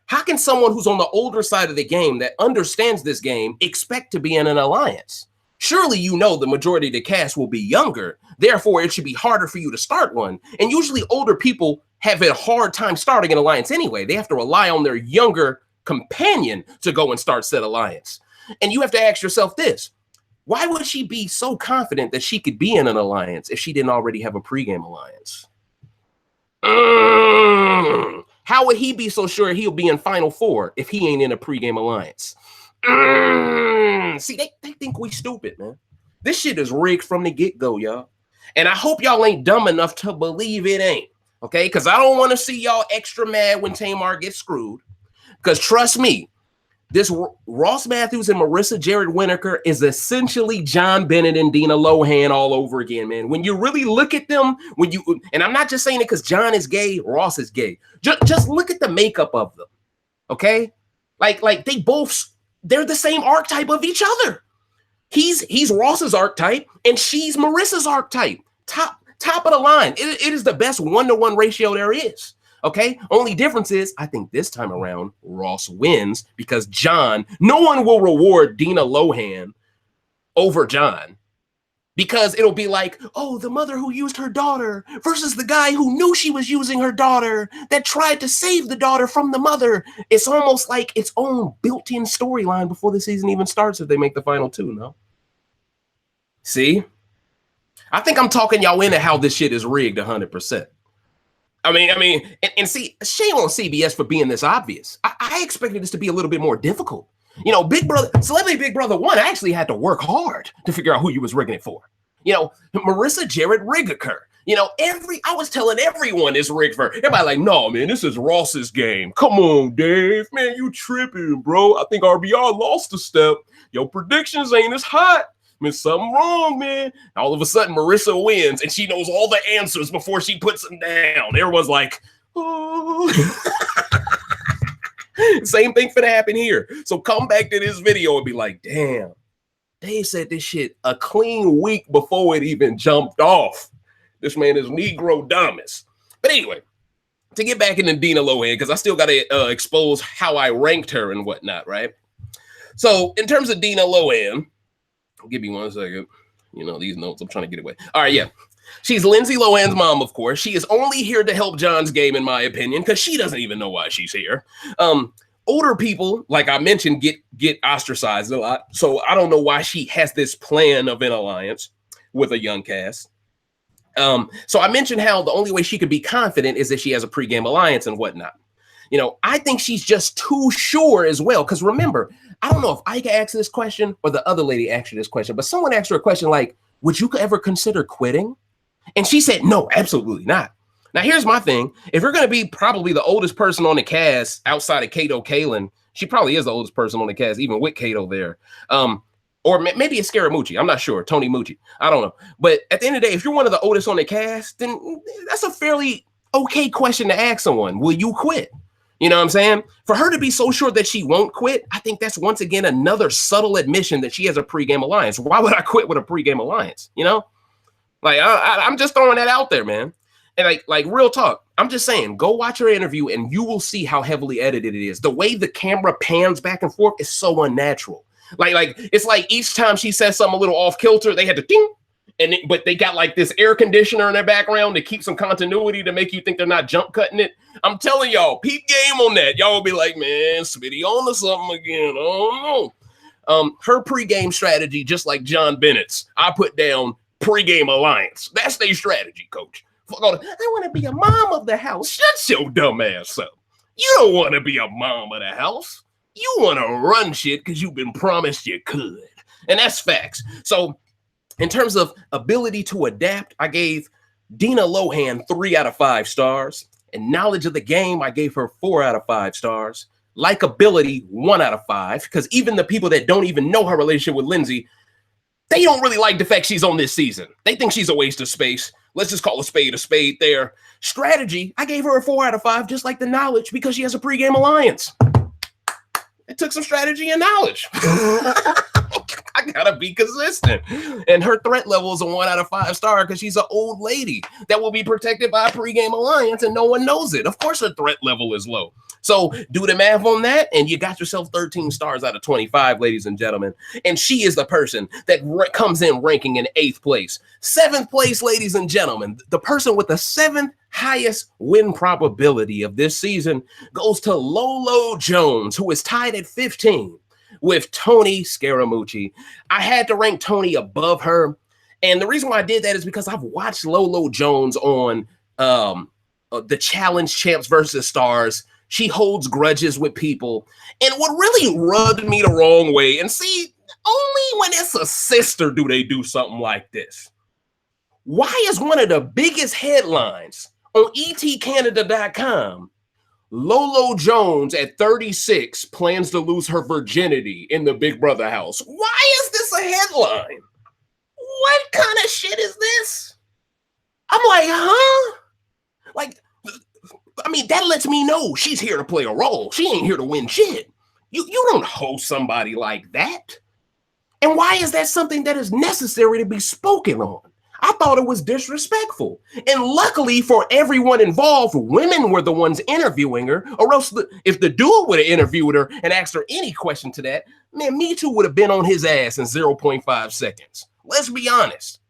How can someone who's on the older side of the game that understands this game expect to be in an alliance? Surely you know the majority of the cast will be younger, therefore it should be harder for you to start one. And usually older people have a hard time starting an alliance anyway. They have to rely on their younger companion to go and start said alliance. And you have to ask yourself this: why would she be so confident that she could be in an alliance if she didn't already have a pregame alliance? How would he be so sure he'll be in Final 4 if he ain't in a pregame alliance? See, they think we stupid, man. This shit is rigged from the get-go, y'all. And I hope y'all ain't dumb enough to believe it ain't, okay? Because I don't want to see y'all extra mad when Tamar gets screwed. Because trust me, This Ross Matthews and Marissa Jared Winokur is essentially John Bennett and Dina Lohan all over again, man. When you really look at them, and I'm not just saying it because John is gay, Ross is gay. Just look at the makeup of them, okay? Like they're the same archetype of each other. He's Ross's archetype, and she's Marissa's archetype. Top of the line. It is the best 1-to-1 ratio there is. Okay. Only difference is, I think this time around, Ross wins because no one will reward Dina Lohan over John because it'll be like, oh, the mother who used her daughter versus the guy who knew she was using her daughter that tried to save the daughter from the mother. It's almost like its own built-in storyline before the season even starts if they make the final two, no? See? I think I'm talking y'all into how this shit is rigged 100%. I mean, and see, shame on CBS for being this obvious. I expected this to be a little bit more difficult. You know, Celebrity Big Brother 1 actually had to work hard to figure out who you was rigging it for. You know, Marissa Jared Winokur. You know, I was telling everyone it's rigged for. Everybody like, no, man, this is Ross's game. Come on, Dave. Man, you tripping, bro. I think RBR lost a step. Your predictions ain't as hot. There's something wrong, man. All of a sudden, Marissa wins, and she knows all the answers before she puts them down. Everyone's like, oh. Same thing finna happen here. So come back to this video and be like, damn, they said this shit a clean week before it even jumped off. This man is Negro Damas. But anyway, to get back into Dina Lohan, because I still got to expose how I ranked her and whatnot, right? So in terms of Dina Lohan, give me 1 second. You know, these notes, I'm trying to get away. All right, yeah. She's Lindsay Lohan's mom, of course. She is only here to help John's game, in my opinion, because she doesn't even know why she's here. Older people, like I mentioned, get ostracized a lot. So I don't know why she has this plan of an alliance with a young cast. So I mentioned how the only way she could be confident is that she has a pregame alliance and whatnot. You know, I think she's just too sure as well. Because remember, I don't know if Ika asked this question or the other lady asked her this question, but someone asked her a question like, would you ever consider quitting? And she said, no, absolutely not. Now, here's my thing. If you're going to be probably the oldest person on the cast outside of Kato Kaelin, she probably is the oldest person on the cast, even with Kato there. Or maybe it's Scaramucci. I'm not sure. Tony Mucci. I don't know. But at the end of the day, if you're one of the oldest on the cast, then that's a fairly okay question to ask someone. Will you quit? You know what I'm saying? For her to be so sure that she won't quit, I think that's once again another subtle admission that she has a pregame alliance. Why would I quit with a pregame alliance? You know? Like, I'm just throwing that out there, man. And like real talk, I'm just saying, go watch her interview and you will see how heavily edited it is. The way the camera pans back and forth is so unnatural. Like it's like each time she says something a little off kilter, they had to ding. But they got like this air conditioner in their background to keep some continuity to make you think they're not jump cutting it. I'm telling y'all, peep game on that. Y'all will be like, man, Smitty on to something again. Oh no. Her pregame strategy, just like John Bennett's, I put down pregame alliance. That's their strategy, coach. I want to be a mom of the house. Shut your dumb ass up. You don't want to be a mom of the house. You want to run shit because you've been promised you could. And that's facts. So in terms of ability to adapt, I gave Dina Lohan 3 out of 5 stars. And knowledge of the game, I gave her 4 out of 5 stars. Likability, 1 out of 5. Because even the people that don't even know her relationship with Lindsay, they don't really like the fact she's on this season. They think she's a waste of space. Let's just call a spade there. Strategy, I gave her a 4 out of 5, just like the knowledge, because she has a pregame alliance. It took some strategy and knowledge. I gotta be consistent. And her threat level is a 1 out of 5 star because she's an old lady that will be protected by a pregame alliance and no one knows it. Of course her threat level is low. So do the math on that and you got yourself 13 stars out of 25, ladies and gentlemen. And she is the person that comes in ranking in 8th place. 7th place, ladies and gentlemen, the person with the 7th highest win probability of this season goes to Lolo Jones, who is tied at 15 with Tony Scaramucci. I had to rank Tony above her. And the reason why I did that is because I've watched Lolo Jones on the Challenge Champs versus Stars. She holds grudges with people. And what really rubbed me the wrong way, and see, only when it's a sister do they do something like this. Why is one of the biggest headlines on etcanada.com Lolo Jones at 36 plans to lose her virginity in the Big Brother house. Why is this a headline? What kind of shit is this? I'm like, huh? Like, I mean, that lets me know she's here to play a role. She ain't here to win shit. You don't host somebody like that. And why is that something that is necessary to be spoken on? I thought it was disrespectful. And luckily for everyone involved, women were the ones interviewing her, or else if the dude would have interviewed her and asked her any question to that, man, Me Too would have been on his ass in 0.5 seconds. Let's be honest.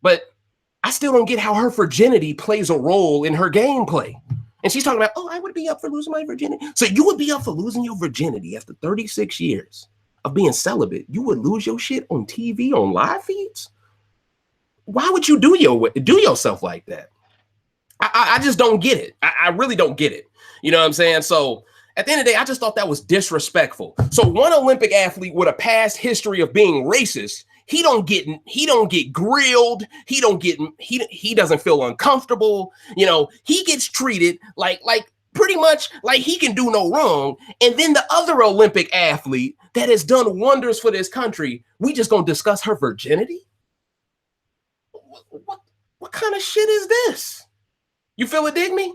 But I still don't get how her virginity plays a role in her gameplay. And she's talking about, oh, I would be up for losing my virginity. So you would be up for losing your virginity after 36 years of being celibate. You would lose your shit on TV, on live feeds? Why would you do yourself like that? I just don't get it. I really don't get it. You know what I'm saying? So at the end of the day, I just thought that was disrespectful. So one Olympic athlete with a past history of being racist, he don't get grilled. He doesn't feel uncomfortable. You know, he gets treated like pretty much like he can do no wrong. And then the other Olympic athlete that has done wonders for this country, we just gonna discuss her virginity? What kind of shit is this? You feel it, dig me?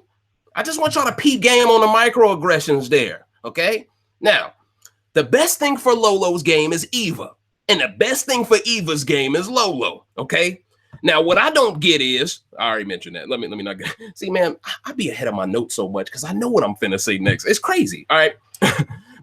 I just want y'all to peep game on the microaggressions there, okay? Now, the best thing for Lolo's game is Eva, and the best thing for Eva's game is Lolo, okay? Now, what I don't get is, I already mentioned that. Let me not get, see, man, I be ahead of my notes so much because I know what I'm finna say next. It's crazy, all right?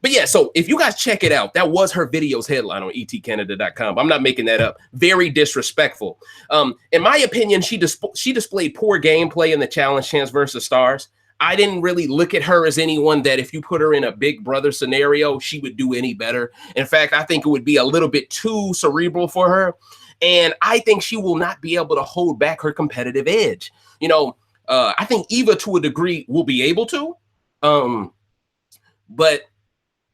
But yeah, so if you guys check it out, that was her video's headline on etcanada.com. I'm not making that up. Very disrespectful. In my opinion, she displayed poor gameplay in the Challenge Chance versus Stars. I didn't really look at her as anyone that if you put her in a Big Brother scenario, she would do any better. In fact, I think it would be a little bit too cerebral for her. And I think she will not be able to hold back her competitive edge. You know, I think Eva to a degree will be able to.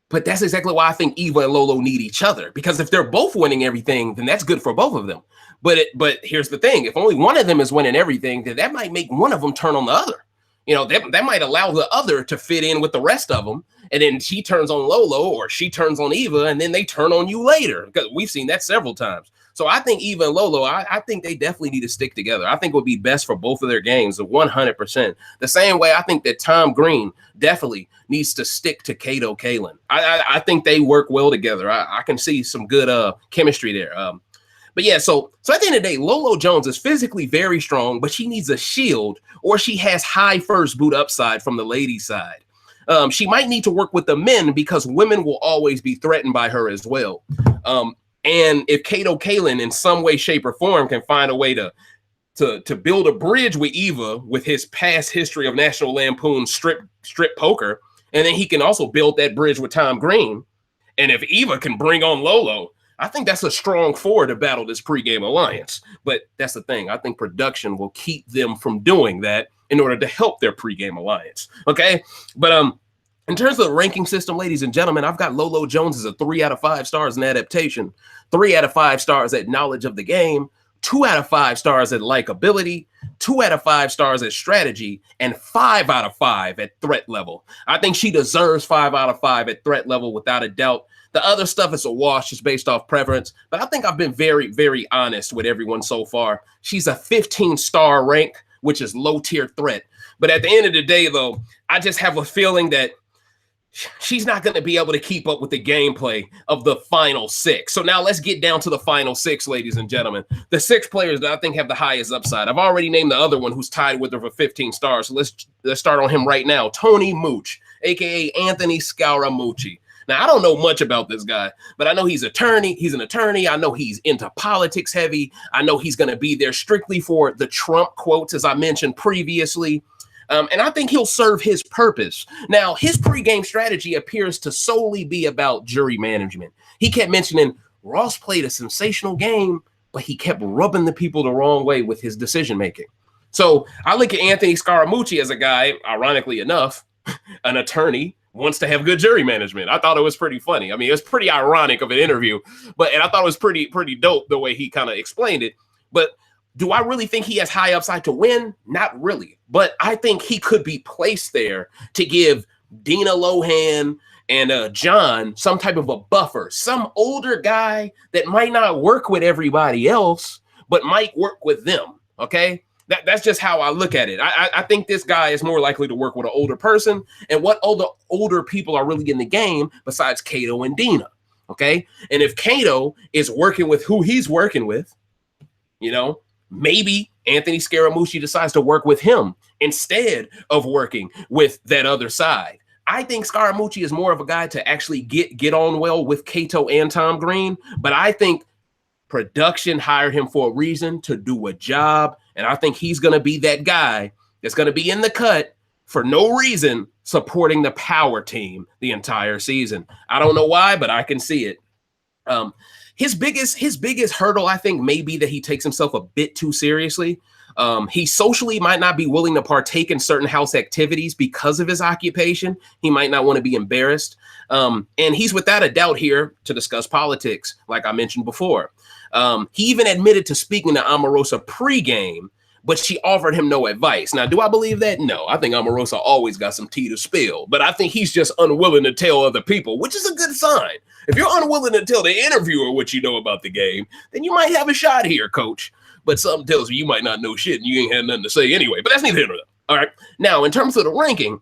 But that's exactly why I think Eva and Lolo need each other, because if they're both winning everything, then that's good for both of them. But here's the thing. If only one of them is winning everything, then that might make one of them turn on the other. You know, that might allow the other to fit in with the rest of them. And then she turns on Lolo or she turns on Eva and then they turn on you later, because we've seen that several times. So I think Eva and Lolo, I think they definitely need to stick together. I think it would be best for both of their games, 100%. The same way I think that Tom Green definitely needs to stick to Kato Kaelin. I think they work well together. I can see some good chemistry there. But yeah, so at the end of the day, Lolo Jones is physically very strong, but she needs a shield, or she has high first boot upside from the ladies' side. She might need to work with the men because women will always be threatened by her as well. And if Kato Kaelin in some way, shape, or form can find a way to build a bridge with Eva with his past history of National Lampoon strip poker, and then he can also build that bridge with Tom Green. And if Eva can bring on Lolo, I think that's a strong four to battle this pregame alliance. But that's the thing. I think production will keep them from doing that in order to help their pregame alliance. Okay. But in terms of the ranking system, ladies and gentlemen, I've got Lolo Jones as a 3 out of 5 stars in adaptation, 3 out of 5 stars at knowledge of the game, 2 out of 5 stars at likability, 2 out of 5 stars at strategy, and 5 out of 5 at threat level. I think she deserves 5 out of 5 at threat level without a doubt. The other stuff is a wash, just based off preference. But I think I've been very, very honest with everyone so far. She's a 15-star rank, which is low-tier threat. But at the end of the day, though, I just have a feeling that she's not going to be able to keep up with the gameplay of the final 6. So now let's get down to the final 6, ladies and gentlemen. The 6 players that I think have the highest upside. I've already named the other one who's tied with her for 15 stars. So let's start on him right now. Tony Mooch, a.k.a. Anthony Scaramucci. Now, I don't know much about this guy, but I know he's an attorney. I know he's into politics heavy. I know he's going to be there strictly for the Trump quotes, as I mentioned previously. And I think he'll serve his purpose. Now, his pregame strategy appears to solely be about jury management. He kept mentioning Ross played a sensational game, but he kept rubbing the people the wrong way with his decision-making. So I look at Anthony Scaramucci as a guy, ironically enough, an attorney, wants to have good jury management. I thought it was pretty funny. I mean, it was pretty ironic of an interview, and I thought it was pretty dope the way he kind of explained it. But Do I really think he has high upside to win? Not really. But I think he could be placed there to give Dina Lohan and John some type of a buffer, some older guy that might not work with everybody else, but might work with them. Okay. That's just how I look at it. I think this guy is more likely to work with an older person. And what older people are really in the game besides Kato and Dina? Okay. And if Kato is working with who he's working with, you know, maybe Anthony Scaramucci decides to work with him instead of working with that other side. I think Scaramucci is more of a guy to actually get on well with Kato and Tom Green, but I think production hired him for a reason, to do a job, and I think he's going to be that guy that's going to be in the cut for no reason, supporting the power team the entire season. I don't know why, but I can see it. His biggest hurdle, I think, may be that he takes himself a bit too seriously. He socially might not be willing to partake in certain house activities because of his occupation. He might not want to be embarrassed. And he's without a doubt here to discuss politics, like I mentioned before. He even admitted to speaking to Omarosa pregame, but she offered him no advice. Now, do I believe that? No, I think Omarosa always got some tea to spill, but I think he's just unwilling to tell other people, which is a good sign. If you're unwilling to tell the interviewer what you know about the game, then you might have a shot here, coach. But something tells me you might not know shit and you ain't had nothing to say anyway. But that's neither here nor there. All right. Now, in terms of the ranking,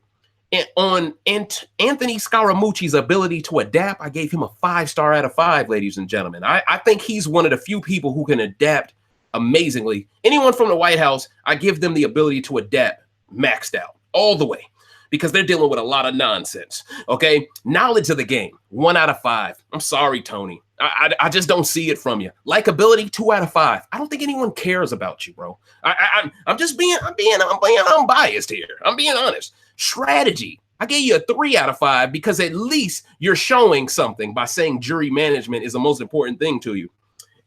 on Anthony Scaramucci's ability to adapt, I gave him a 5-star out of 5, ladies and gentlemen. I think he's one of the few people who can adapt amazingly. Anyone from the White House, I give them the ability to adapt maxed out all the way, because they're dealing with a lot of nonsense. Okay. Knowledge of the game, 1 out of 5. I'm sorry, Tony. I just don't see it from you. Likability, 2 out of 5. I don't think anyone cares about you, bro. I'm biased here. I'm being honest. Strategy, I gave you a 3 out of 5 because at least you're showing something by saying jury management is the most important thing to you.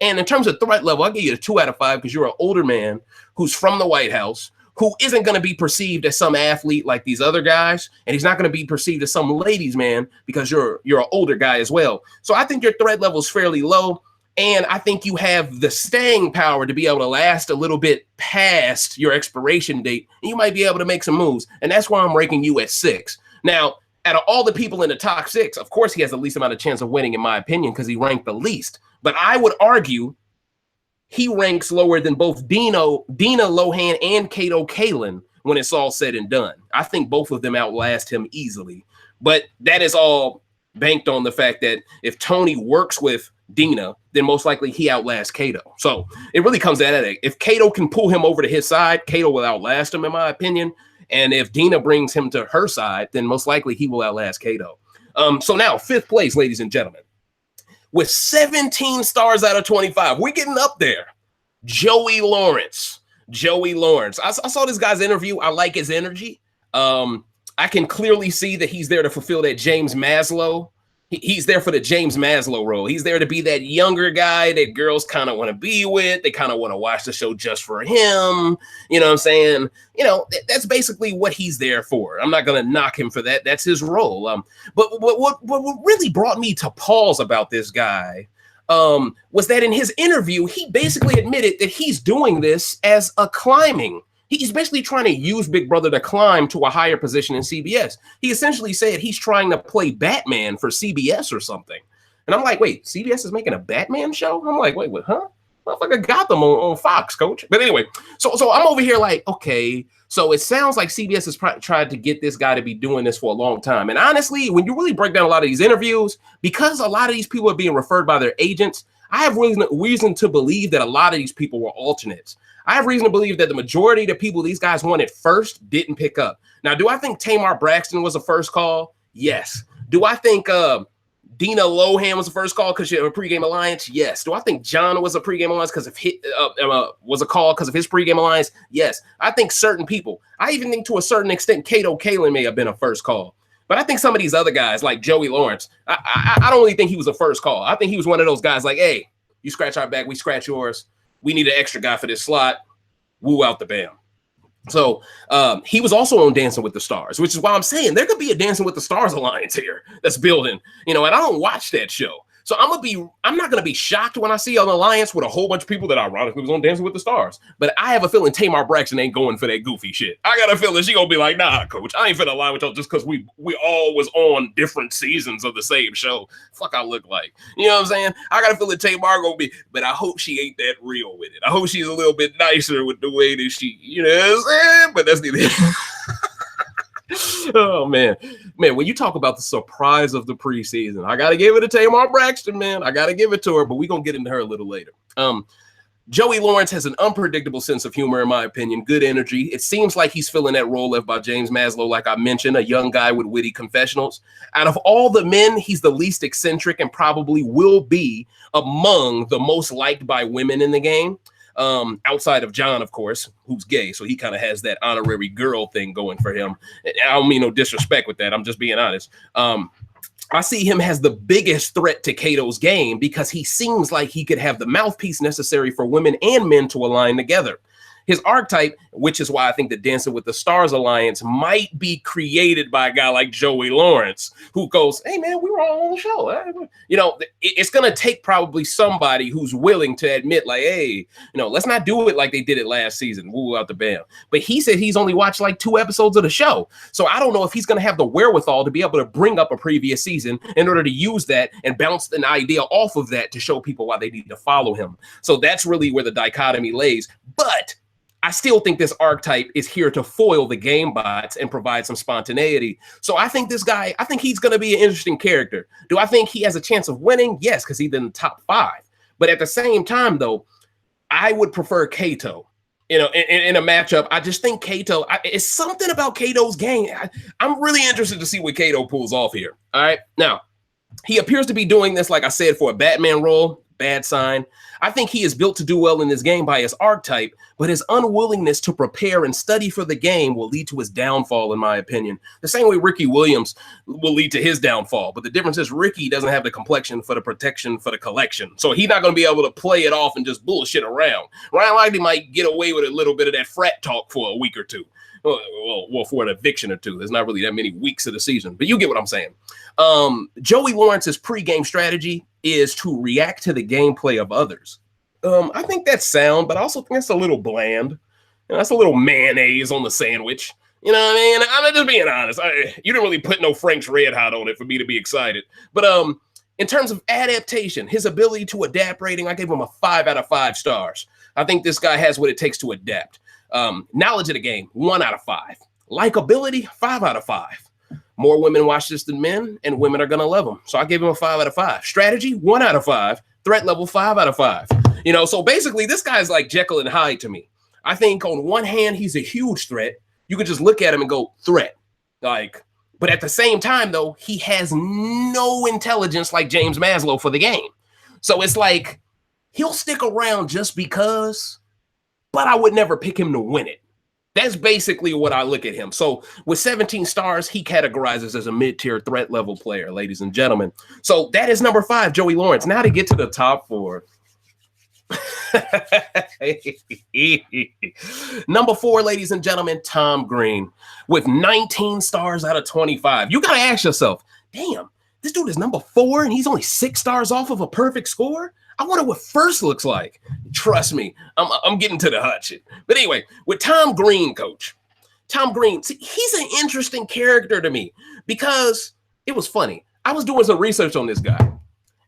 And in terms of threat level, I give you a 2 out of 5 because you're an older man who's from the White House, who isn't going to be perceived as some athlete like these other guys. And he's not going to be perceived as some ladies man because you're an older guy as well. So I think your threat level is fairly low. And I think you have the staying power to be able to last a little bit past your expiration date. And you might be able to make some moves. And that's why I'm ranking you at 6. Now, out of all the people in the top 6, of course, he has the least amount of chance of winning, in my opinion, because he ranked the least. But I would argue he ranks lower than both Dina Lohan and Kato Kaelin when it's all said and done. I think both of them outlast him easily. But that is all banked on the fact that if Tony works with Dina, then most likely he outlasts Kato. So it really comes down to that. If Kato can pull him over to his side, Kato will outlast him, in my opinion. And if Dina brings him to her side, then most likely he will outlast Kato. So now, 5th place, ladies and gentlemen. With 17 stars out of 25, we're getting up there. Joey Lawrence. I saw this guy's interview. I like his energy. I can clearly see that he's there to fulfill that James Maslow. He's there for the James Maslow role. He's there to be that younger guy that girls kind of want to be with. They kind of want to watch the show just for him. You know what I'm saying? You know, that's basically what he's there for. I'm not going to knock him for that. That's his role. But what really brought me to pause about this guy was that in his interview, he basically admitted that he's doing this as a climbing. He's basically trying to use Big Brother to climb to a higher position in CBS. He essentially said he's trying to play Batman for CBS or something. And I'm like, wait, CBS is making a Batman show? I'm like, wait, what, huh? Motherfucker got them on Fox, coach. But anyway, so I'm over here like, okay, so it sounds like CBS has tried to get this guy to be doing this for a long time. And honestly, when you really break down a lot of these interviews, because a lot of these people are being referred by their agents, I have reason to believe that a lot of these people were alternates. I have reason to believe that the majority of the people these guys wanted first didn't pick up. Now, do I think Tamar Braxton was a first call? Yes. Do I think Dina Lohan was a first call because she had a pregame alliance? Yes. Do I think John was a pregame alliance because of was a call because of his pregame alliance? Yes. I think certain people. I even think to a certain extent Kato Kaelin may have been a first call. But I think some of these other guys like Joey Lawrence, I don't really think he was a first call. I think he was one of those guys like, hey, you scratch our back, we scratch yours. We need an extra guy for this slot. Woo out the bam. So he was also on Dancing with the Stars, which is why I'm saying there could be a Dancing with the Stars alliance here that's building, you know, and I don't watch that show. So I'm not gonna be shocked when I see an alliance with a whole bunch of people that ironically was on Dancing with the Stars. But I have a feeling Tamar Braxton ain't going for that goofy shit. I got a feeling she gonna be like, nah, coach, I ain't finna align with y'all just because we all was on different seasons of the same show. Fuck, I look like. You know what I'm saying? I got a feeling Tamar gonna be, but I hope she ain't that real with it. I hope she's a little bit nicer with the way that she, you know what I'm saying? But that's neither. Oh man, when you talk about the surprise of the preseason, I gotta give it to Tamar Braxton, man. I gotta give it to her, but we're gonna get into her a little later. Joey Lawrence has an unpredictable sense of humor, in my opinion, good energy. It seems like he's filling that role left by James Maslow, like I mentioned, a young guy with witty confessionals. Out of all the men, he's the least eccentric and probably will be among the most liked by women in the game. Outside of John, of course, who's gay. So he kind of has that honorary girl thing going for him. I don't mean no disrespect with that. I'm just being honest. I see him as the biggest threat to Cato's game because he seems like he could have the mouthpiece necessary for women and men to align together. His archetype, which is why I think the Dancing with the Stars alliance might be created by a guy like Joey Lawrence, who goes, hey, man, we were all on the show. You know, it's going to take probably somebody who's willing to admit, like, hey, you know, let's not do it like they did it last season. Woo out the bam. But he said he's only watched like 2 episodes of the show. So I don't know if he's going to have the wherewithal to be able to bring up a previous season in order to use that and bounce an idea off of that to show people why they need to follow him. So that's really where the dichotomy lays. But I still think this archetype is here to foil the game bots and provide some spontaneity. So I think this guy, I think he's going to be an interesting character. Do I think he has a chance of winning? Yes, because he's in the top 5. But at the same time, though, I would prefer Cato. You know, in a matchup, I just think Cato, it's something about Cato's game. I'm really interested to see what Cato pulls off here. All right. Now, he appears to be doing this, like I said, for a Batman role. Bad sign. I think he is built to do well in this game by his archetype, but his unwillingness to prepare and study for the game will lead to his downfall, in my opinion. The same way Ricky Williams will lead to his downfall. But the difference is Ricky doesn't have the complexion for the protection for the collection. So he's not going to be able to play it off and just bullshit around. Ryan Lively might get away with a little bit of that frat talk for a week or two. Well, for an eviction or two. There's not really that many weeks of the season, but you get what I'm saying. Joey Lawrence's pregame strategy is to react to the gameplay of others. I think that's sound, but I also think that's a little bland. You know, that's a little mayonnaise on the sandwich. You know what I mean? I'm just being honest. You didn't really put no Frank's Red Hot on it for me to be excited. But in terms of adaptation, his ability to adapt rating, I gave him a 5 out of 5 stars. I think this guy has what it takes to adapt. Knowledge of the game, 1 out of 5. Likability, 5 out of 5. More women watch this than men, and women are going to love him. So I gave him a 5 out of 5. Strategy, 1 out of 5. Threat level, 5 out of 5. You know, so basically this guy's like Jekyll and Hyde to me. I think on one hand, he's a huge threat. You could just look at him and go, threat. Like, but at the same time, though, he has no intelligence like James Maslow for the game. So it's like, he'll stick around just because, but I would never pick him to win it. That's basically what I look at him. So with 17 stars, he categorizes as a mid-tier threat level player, ladies and gentlemen. So that is number 5, Joey Lawrence. Now to get to the top 4. Number 4, ladies and gentlemen, Tom Green with 19 stars out of 25. You got to ask yourself, damn, this dude is number 4 and he's only 6 stars off of a perfect score? I wonder what first looks like. Trust me, I'm getting to the hot shit. But anyway, with Tom Green, coach. Tom Green, see, he's an interesting character to me because it was funny. I was doing some research on this guy,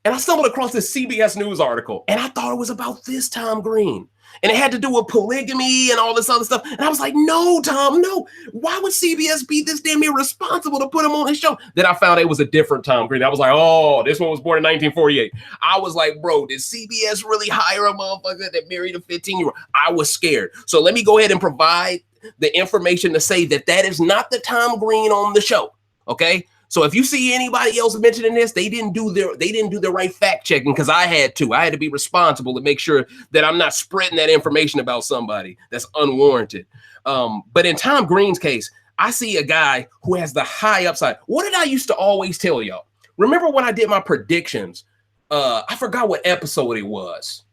and I stumbled across this CBS News article, and I thought it was about this Tom Green. And it had to do with polygamy and all this other stuff. And I was like, no, Tom, no. Why would CBS be this damn irresponsible to put him on his show? Then I found it was a different Tom Green. I was like, oh, this one was born in 1948. I was like, bro, did CBS really hire a motherfucker that married a 15-year-old? I was scared. So let me go ahead and provide the information to say that that is not the Tom Green on the show, okay? So if you see anybody else mentioning this, they didn't do the right fact checking because I had to be responsible to make sure that I'm not spreading that information about somebody that's unwarranted. But in Tom Green's case, I see a guy who has the high upside. What did I used to always tell y'all? Remember when I did my predictions? I forgot what episode it was,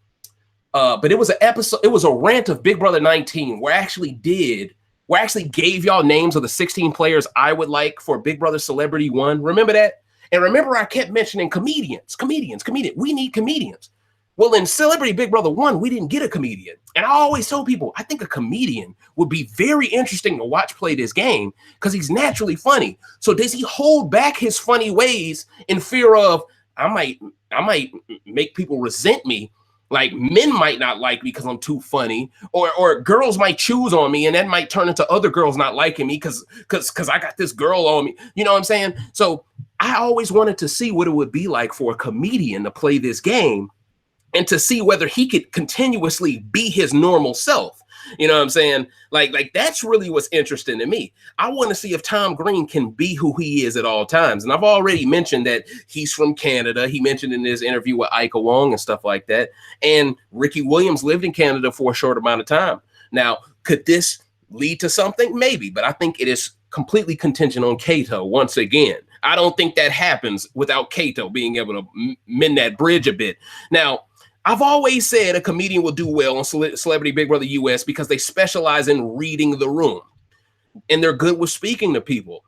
but it was an episode. It was a rant of Big Brother 19 where I actually gave y'all names of the 16 players I would like for Big Brother Celebrity 1. Remember that? And remember, I kept mentioning comedians. We need comedians. Well, in Celebrity Big Brother 1, we didn't get a comedian. And I always tell people, I think a comedian would be very interesting to watch play this game because he's naturally funny. So does he hold back his funny ways in fear of, I might make people resent me? Like men might not like me because I'm too funny, or girls might choose on me, and that might turn into other girls not liking me because I got this girl on me. You know what I'm saying? So I always wanted to see what it would be like for a comedian to play this game and to see whether he could continuously be his normal self. You know what I'm saying? Like that's really what's interesting to me. I want to see if Tom Green can be who he is at all times. And I've already mentioned that he's from Canada. He mentioned in his interview with Ika Wong and stuff like that. And Ricky Williams lived in Canada for a short amount of time. Now, could this lead to something? Maybe, but I think it is completely contingent on Kato once again. I don't think that happens without Kato being able to mend that bridge a bit. Now, I've always said a comedian will do well on Celebrity Big Brother US because they specialize in reading the room and they're good with speaking to people.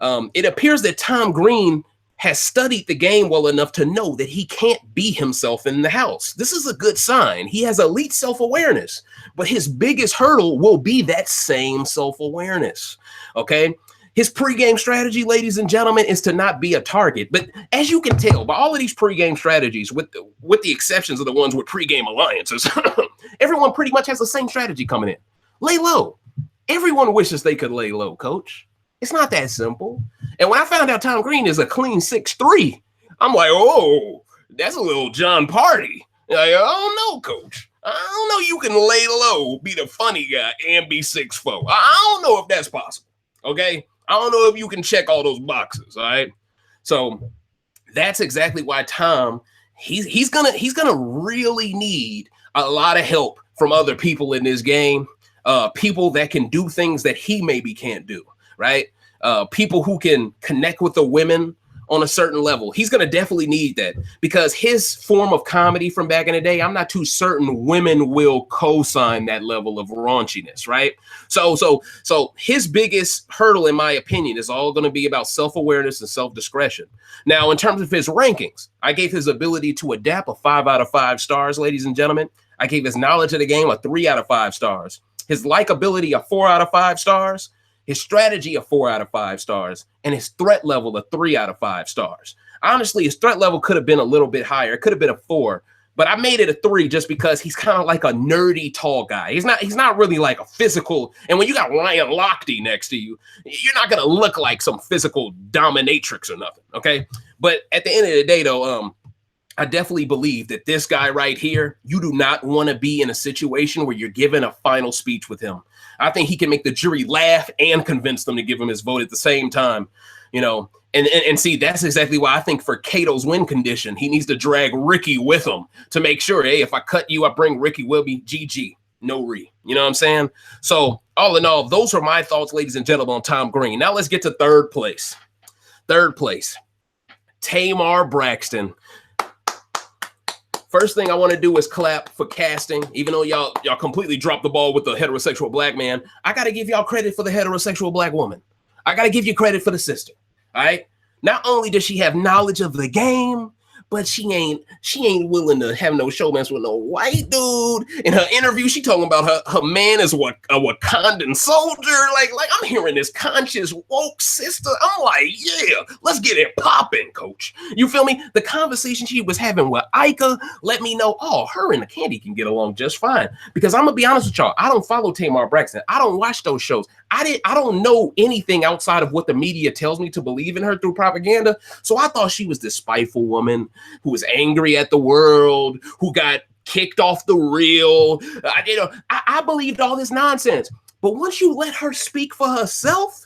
It appears that Tom Green has studied the game well enough to know that he can't be himself in the house. This is a good sign. He has elite self-awareness, but his biggest hurdle will be that same self-awareness, okay? His pregame strategy, ladies and gentlemen, is to not be a target. But as you can tell by all of these pregame strategies, with the exceptions of the ones with pregame alliances, everyone pretty much has the same strategy coming in. Lay low. Everyone wishes they could lay low, coach. It's not that simple. And when I found out Tom Green is a clean 6'3", I'm like, oh, that's a little John Party. Like, I don't know, coach. I don't know you can lay low, be the funny guy, and be 6'4". I don't know if that's possible, okay? I don't know if you can check all those boxes, all right? So that's exactly why Tom, he's gonna really need a lot of help from other people in this game, people that can do things that he maybe can't do, right? People who can connect with the women on a certain level. He's going to definitely need that because his form of comedy from back in the day, I'm not too certain women will co-sign that level of raunchiness, right? So his biggest hurdle, in my opinion, is all going to be about self-awareness and self-discretion. Now, in terms of his rankings, I gave his ability to adapt a 5 out of 5 stars, ladies and gentlemen. I gave his knowledge of the game a 3 out of 5 stars. His likability a 4 out of 5 stars. His strategy a 4 out of 5 stars, and his threat level a 3 out of 5 stars. Honestly, his threat level could have been a little bit higher. It could have been a 4, but I made it a 3 just because he's kind of like a nerdy tall guy. He's not really like a physical. And when you got Ryan Lochte next to you, you're not gonna look like some physical dominatrix or nothing. Okay, but at the end of the day, though, I definitely believe that this guy right here, you do not want to be in a situation where you're given a final speech with him. I think he can make the jury laugh and convince them to give him his vote at the same time, you know. And see, that's exactly why I think for Kato's win condition, he needs to drag Ricky with him to make sure, hey, if I cut you, I bring Ricky Wilby, GG, no re. You know what I'm saying? So all in all, those are my thoughts, ladies and gentlemen, on Tom Green. Now let's get to third place. Third place, Tamar Braxton. First thing I want to do is clap for casting. Even though y'all completely dropped the ball with the heterosexual black man, I got to give y'all credit for the heterosexual black woman. I got to give you credit for the sister, all right? Not only does she have knowledge of the game, but she ain't willing to have no showmance with no white dude. In her interview, she talking about her man is a Wakandan soldier. Like I'm hearing this conscious woke sister. I'm like, yeah, let's get it popping, coach. You feel me? The conversation she was having with Ika let me know, oh, her and the Candy can get along just fine. Because I'm gonna be honest with y'all, I don't follow Tamar Braxton. I don't watch those shows. I don't know anything outside of what the media tells me to believe in her through propaganda. So I thought she was this spiteful woman who was angry at the world, who got kicked off the reel. I believed all this nonsense. But once you let her speak for herself,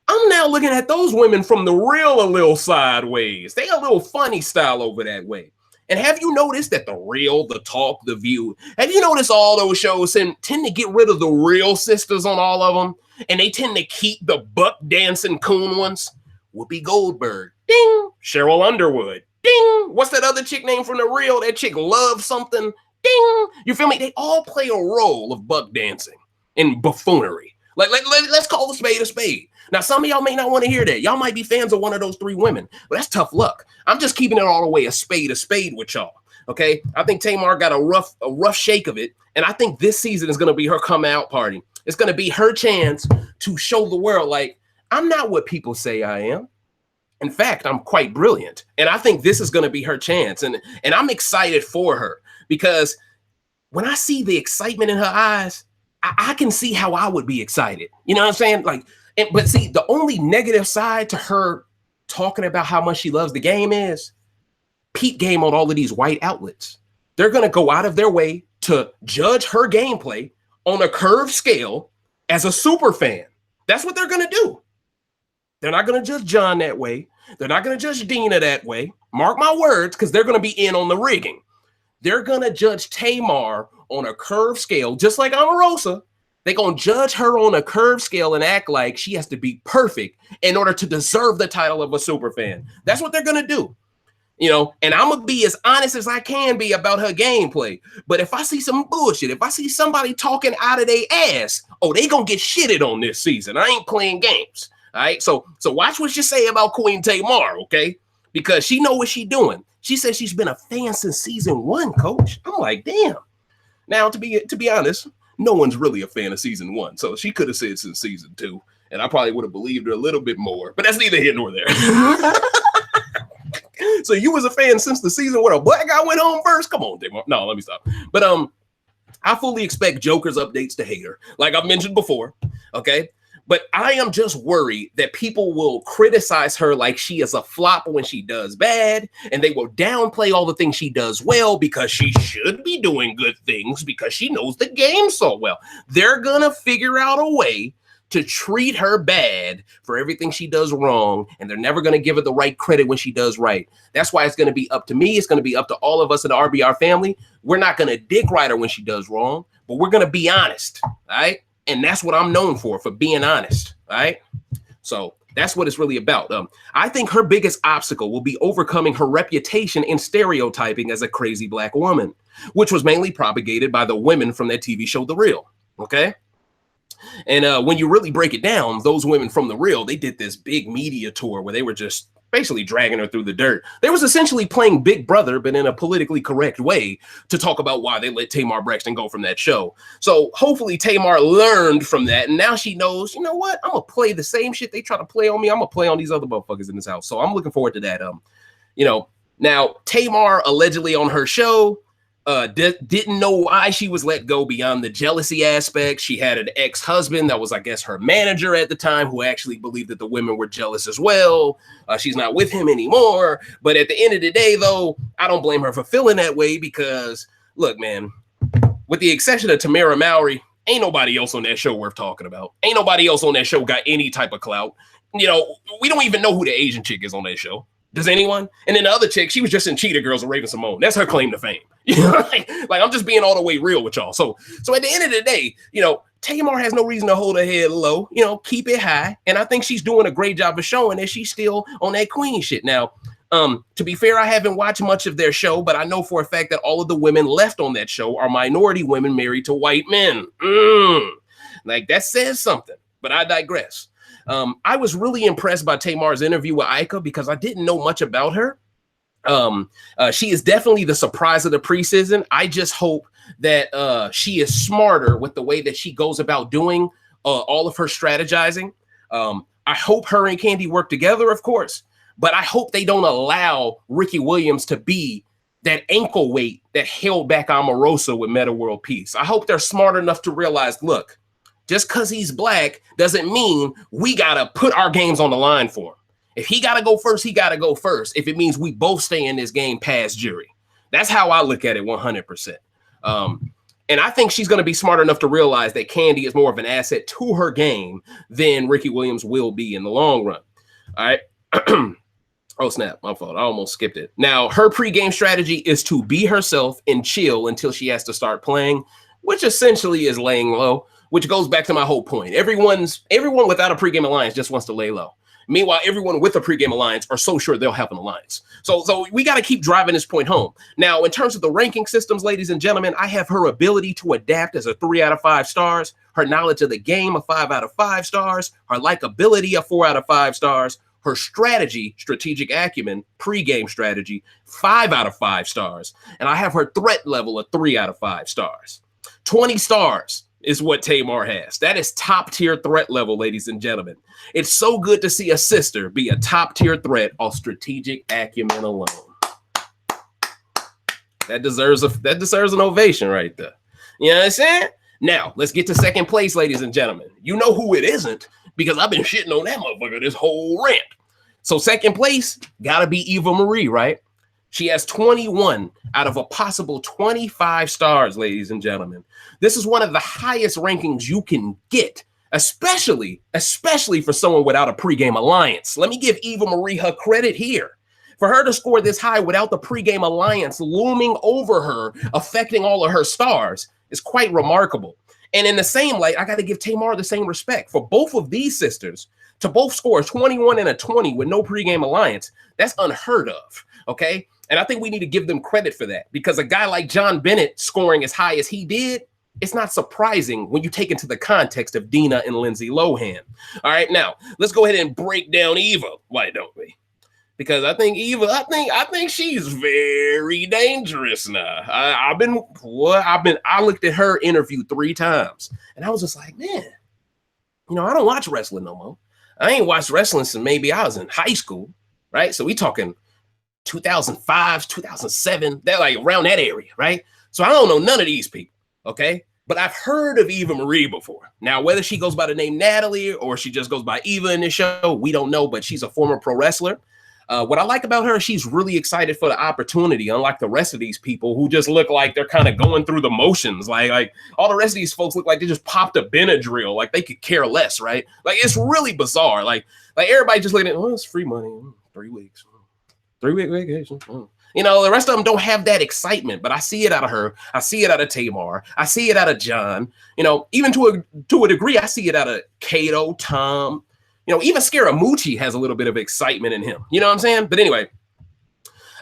I'm now looking at those women from the real a little sideways. They a little funny style over that way. And have you noticed that the Real, The Talk, The View, have you noticed all those shows tend to get rid of the real sisters on all of them? And they tend to keep the buck dancing coon ones? Whoopi Goldberg, ding. Cheryl Underwood, ding. What's that other chick name from the Real? That chick Love something, ding. You feel me? They all play a role of buck dancing and buffoonery. Let's call a spade a spade. Now, some of y'all may not want to hear that. Y'all might be fans of one of those 3 women, but that's tough luck. I'm just keeping it all the way a spade with y'all. Okay, I think Tamar got a rough shake of it, and I think this season is going to be her come out party. It's going to be her chance to show the world, like, I'm not what people say I am. In fact, I'm quite brilliant, and I think this is going to be her chance, and I'm excited for her because when I see the excitement in her eyes, I can see how I would be excited. You know what I'm saying? Like, but see, the only negative side to her talking about how much she loves the game is peep game on all of these white outlets. They're going to go out of their way to judge her gameplay on a curved scale as a super fan. That's what they're going to do. They're not going to judge John that way. They're not going to judge Dina that way. Mark my words, because they're going to be in on the rigging. They're going to judge Tamar on a curved scale, just like Omarosa. They're going to judge her on a curved scale and act like she has to be perfect in order to deserve the title of a super fan. That's what they're going to do. You know, and I'm going to be as honest as I can be about her gameplay. But if I see some bullshit, if I see somebody talking out of their ass, oh, they going to get shitted on this season. I ain't playing games. All right. So watch what you say about Queen Tamar, okay? Because she know what she doing. She said she's been a fan since season 1, coach. I'm like, damn. Now, to be honest, no one's really a fan of season 1. So she could have said since season 2. And I probably would have believed her a little bit more. But that's neither here nor there. So you was a fan since the season where a black guy went home first? Come on, Damon. No, let me stop. But I fully expect Joker's updates to hate her, like I've mentioned before. Okay. But I am just worried that people will criticize her like she is a flop when she does bad, and they will downplay all the things she does well because she should be doing good things because she knows the game so well. They're going to figure out a way to treat her bad for everything she does wrong, and they're never going to give her the right credit when she does right. That's why it's going to be up to me. It's going to be up to all of us in the RBR family. We're not going to dick ride her when she does wrong, but we're going to be honest, all right? And that's what I'm known for being honest, all right? So that's what it's really about. I think her biggest obstacle will be overcoming her reputation in stereotyping as a crazy black woman, which was mainly propagated by the women from that TV show, The Real, okay? And when you really break it down, those women from The Real, they did this big media tour where they were just basically dragging her through the dirt. They was essentially playing Big Brother, but in a politically correct way to talk about why they let Tamar Braxton go from that show. So hopefully Tamar learned from that, and now she knows, you know what? I'm going to play the same shit they try to play on me. I'm going to play on these other motherfuckers in this house. So I'm looking forward to that. You know, now Tamar allegedly on her show didn't know why she was let go beyond the jealousy aspect. She had an ex-husband that was, I guess, her manager at the time who actually believed that the women were jealous as well. She's not with him anymore. But at the end of the day, though, I don't blame her for feeling that way because, look, man, with the exception of Tamara Mowry, ain't nobody else on that show worth talking about. Ain't nobody else on that show got any type of clout. You know, we don't even know who the Asian chick is on that show. Does anyone? And then the other chick, she was just in Cheetah Girls with Raven Simone. That's her claim to fame. You know, like I'm just being all the way real with y'all. So at the end of the day, you know, Tamar has no reason to hold her head low. You know, keep it high. And I think she's doing a great job of showing that she's still on that queen shit. Now, to be fair, I haven't watched much of their show, but I know for a fact that all of the women left on that show are minority women married to white men. Like that says something, but I digress. I was really impressed by Tamar's interview with Ika because I didn't know much about her. She is definitely the surprise of the preseason. I just hope that she is smarter with the way that she goes about doing all of her strategizing. I hope her and Candy work together, of course, but I hope they don't allow Ricky Williams to be that ankle weight that held back Omarosa with Meta World Peace. I hope they're smart enough to realize, look, just because he's black doesn't mean we got to put our games on the line for him. If he got to go first, he got to go first. If it means we both stay in this game past jury. That's how I look at it 100%. And I think she's going to be smart enough to realize that Candy is more of an asset to her game than Ricky Williams will be in the long run. All right. Oh, snap. My fault. I almost skipped it. Now, her pregame strategy is to be herself and chill until she has to start playing, which essentially is laying low. Which goes back to my whole point. Everyone without a pregame alliance just wants to lay low. Meanwhile, everyone with a pregame alliance are so sure they'll have an alliance. So we got to keep driving this point home. Now, in terms of the ranking systems, ladies and gentlemen, I have her ability to adapt as a 3 out of 5 stars, her knowledge of the game a 5 out of 5 stars, her likability a 4 out of 5 stars, her strategy, strategic acumen, pregame strategy, 5 out of 5 stars. And I have her threat level a 3 out of 5 stars. 20 stars is what Tamar has. That is top tier threat level, ladies and gentlemen. It's so good to see a sister be a top tier threat off strategic acumen alone. That deserves an ovation right there. You know what I'm saying? Now, let's get to second place, ladies and gentlemen. You know who it isn't, because I've been shitting on that motherfucker this whole rant. So second place, gotta be Eva Marie, right? She has 21 out of a possible 25 stars, ladies and gentlemen. This is one of the highest rankings you can get, especially for someone without a pregame alliance. Let me give Eva Marie her credit here. For her to score this high without the pregame alliance looming over her, affecting all of her stars, is quite remarkable. And in the same light, I got to give Tamar the same respect. For both of these sisters to both score 21 and a 20 with no pregame alliance, that's unheard of, okay? And I think we need to give them credit for that, because a guy like John Bennett scoring as high as he did, it's not surprising when you take into the context of Dina and Lindsay Lohan. All right, now let's go ahead and break down Eva. Why don't we? Because I think Eva, I think she's very dangerous now. I looked at her interview 3 times, and I was just like, man, you know, I don't watch wrestling no more. I ain't watched wrestling since maybe I was in high school, right? So we talking 2005, 2007, that like around that area, right? So I don't know none of these people, okay? But I've heard of Eva Marie before. Now, whether she goes by the name Natalie or she just goes by Eva in this show, we don't know, but she's a former pro wrestler. What I like about her, she's really excited for the opportunity, unlike the rest of these people who just look like they're kind of going through the motions. Like all the rest of these folks look like they just popped a Benadryl, like they could care less, right? Like it's really bizarre. Like everybody just looking at, oh, it's free money, 3 weeks, 3-week vacation. You know, the rest of them don't have that excitement, but I see it out of her. I see it out of Tamar. I see it out of John. You know, even to a degree, I see it out of Kato, Tom. You know, even Scaramucci has a little bit of excitement in him. You know what I'm saying? But anyway,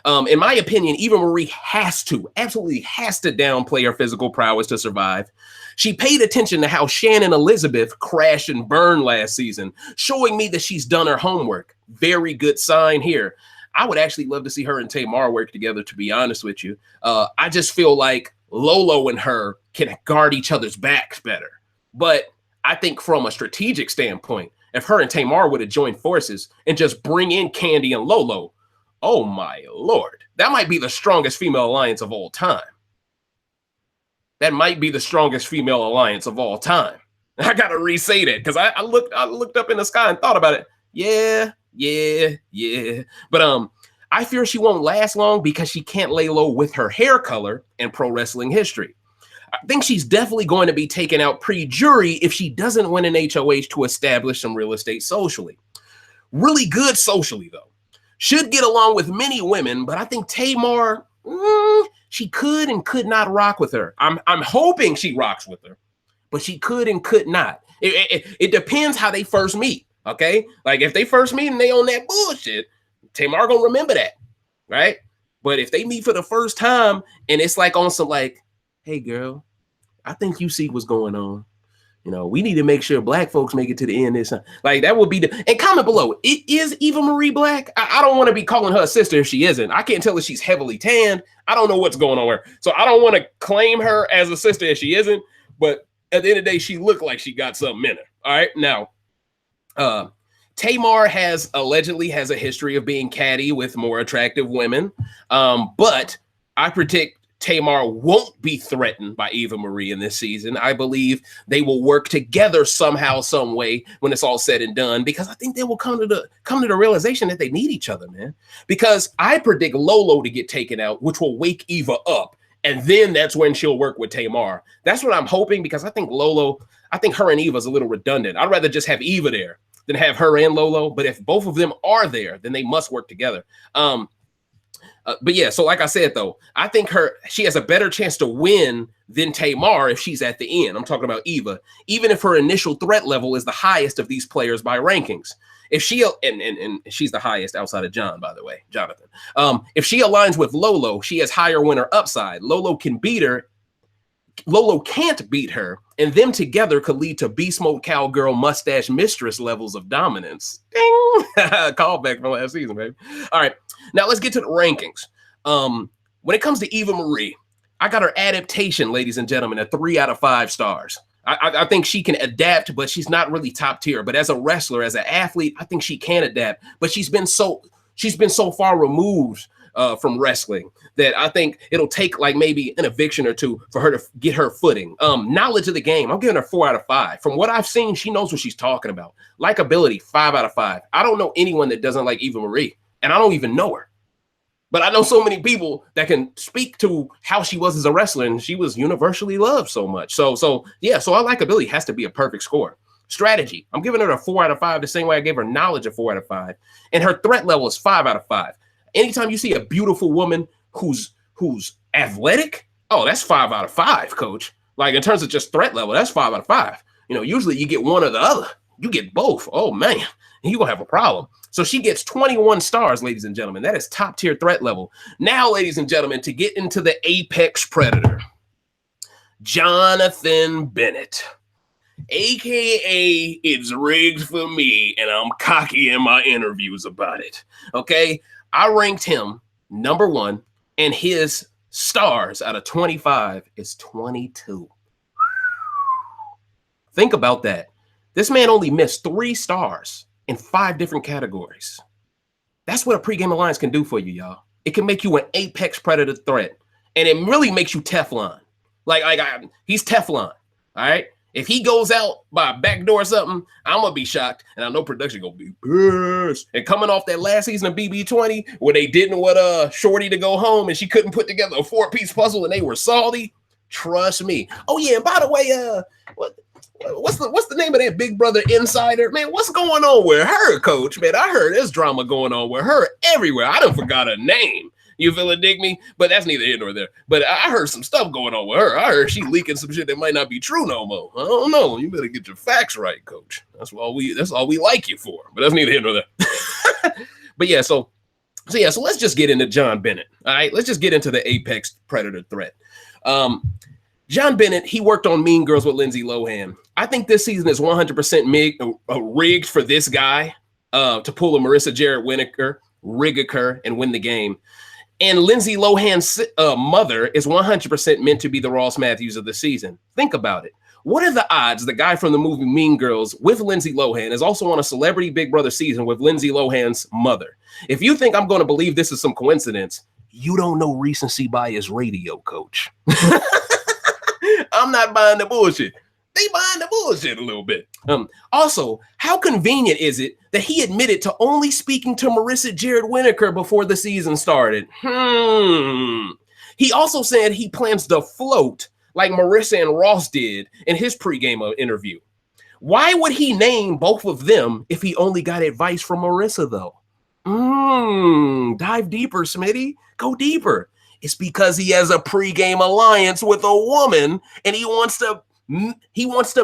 in my opinion, Eva Marie absolutely has to downplay her physical prowess to survive. She paid attention to how Shannon Elizabeth crashed and burned last season, showing me that she's done her homework. Very good sign here. I would actually love to see her and Tamar work together, to be honest with you. I just feel like Lolo and her can guard each other's backs better. But I think from a strategic standpoint, if her and Tamar would have joined forces and just bring in Candy and Lolo, oh my Lord, that might be the strongest female alliance of all time. That might be the strongest female alliance of all time. I got to re-say that because I looked up in the sky and thought about it. Yeah. But I fear she won't last long because she can't lay low with her hair color and pro wrestling history. I think she's definitely going to be taken out pre-jury if she doesn't win an HOH to establish some real estate socially. Really good socially, though. Should get along with many women, but I think Tamar, she could and could not rock with her. I'm hoping she rocks with her, but she could and could not. It depends how they first meet, okay? Like, if they first meet and they on that bullshit, Tamar gonna remember that, right? But if they meet for the first time and it's like on some like, hey, girl, I think you see what's going on. You know, we need to make sure black folks make it to the end this time. Like, that would be the... And comment below, is Eva Marie black? I don't want to be calling her a sister if she isn't. I can't tell if she's heavily tanned. I don't know what's going on with her. So I don't want to claim her as a sister if she isn't. But at the end of the day, she looked like she got something in her. All right? Now, Tamar allegedly has a history of being catty with more attractive women. But I predict Tamar won't be threatened by Eva Marie in this season. I believe they will work together somehow, some way when it's all said and done, because I think they will come to the realization that they need each other, man. Because I predict Lolo to get taken out, which will wake Eva up, and then that's when she'll work with Tamar. That's what I'm hoping, because I think her and Eva's a little redundant. I'd rather just have Eva there than have her and Lolo. But if both of them are there, then they must work together. But yeah, so like I said, though, I think she has a better chance to win than Tamar if she's at the end. I'm talking about Eva, even if her initial threat level is the highest of these players by rankings. If she and she's the highest outside of John, by the way, Jonathan. If she aligns with Lolo, she has higher winner upside. Lolo can beat her. Lolo can't beat her, and them together could lead to beast mode cowgirl mustache mistress levels of dominance. Ding! Callback from last season, baby. All right, now let's get to the rankings. When it comes to Eva Marie, I got her adaptation, ladies and gentlemen, at 3 out of 5 stars. I think she can adapt, but she's not really top tier. But as a wrestler, as an athlete, I think she can adapt. But she's been so far removed from wrestling that I think it'll take like maybe an eviction or two for her to get her footing. Knowledge of the game, I'm giving her 4 out of 5. From what I've seen, she knows what she's talking about. Likability, 5 out of 5. I don't know anyone that doesn't like Eva Marie, and I don't even know her. But I know so many people that can speak to how she was as a wrestler, and she was universally loved so much. So yeah, so our likability has to be a perfect score. Strategy, I'm giving her a 4 out of 5, the same way I gave her knowledge a 4 out of 5. And her threat level is 5 out of 5. Anytime you see a beautiful woman who's athletic, oh, that's 5 out of 5, coach. Like in terms of just threat level, that's 5 out of 5. You know, usually you get one or the other. You get both. Oh man, you're gonna have a problem. So she gets 21 stars, ladies and gentlemen. That is top tier threat level. Now, ladies and gentlemen, to get into the apex predator, Jonathan Bennett, AKA it's rigged for me, and I'm cocky in my interviews about it. Okay, I ranked him number 1, and his stars out of 25 is 22. Think about that. This man only missed 3 stars in 5 different categories. That's what a pregame alliance can do for you, y'all. It can make you an apex predator threat, and it really makes you Teflon. He's Teflon. All right. If he goes out by a back door or something, I'm gonna be shocked, and I know production gonna be pissed. And coming off that last season of BB20, where they didn't want Shorty to go home, and she couldn't put together a 4-piece puzzle, and they were salty. Trust me. Oh yeah, and by the way, what's the name of that Big Brother insider? Man, what's going on with her, coach? Man, I heard there's drama going on with her everywhere. I done forgot her name. You feel it, dig me? But that's neither here nor there. But I heard some stuff going on with her. I heard she leaking some shit that might not be true no more. I don't know. You better get your facts right, coach. That's all we like you for. But that's neither here nor there. But yeah, so let's just get into John Bennett. All right, let's just get into the apex predator threat. John Bennett, he worked on Mean Girls with Lindsay Lohan. I think this season is 100% rigged for this guy to pull a Marissa Jared Winokur and win the game. And Lindsay Lohan's mother is 100% meant to be the Ross Matthews of the season. Think about it. What are the odds the guy from the movie Mean Girls with Lindsay Lohan is also on a Celebrity Big Brother season with Lindsay Lohan's mother? If you think I'm going to believe this is some coincidence, you don't know recency bias radio, coach. I'm not buying the bullshit. They buying the bullshit a little bit. Also, how convenient is it that he admitted to only speaking to Marissa Jared Winokur before the season started? He also said he plans to float like Marissa and Ross did in his pregame interview. Why would he name both of them if he only got advice from Marissa, though? Dive deeper, Smitty. Go deeper. It's because he has a pregame alliance with a woman, and he wants to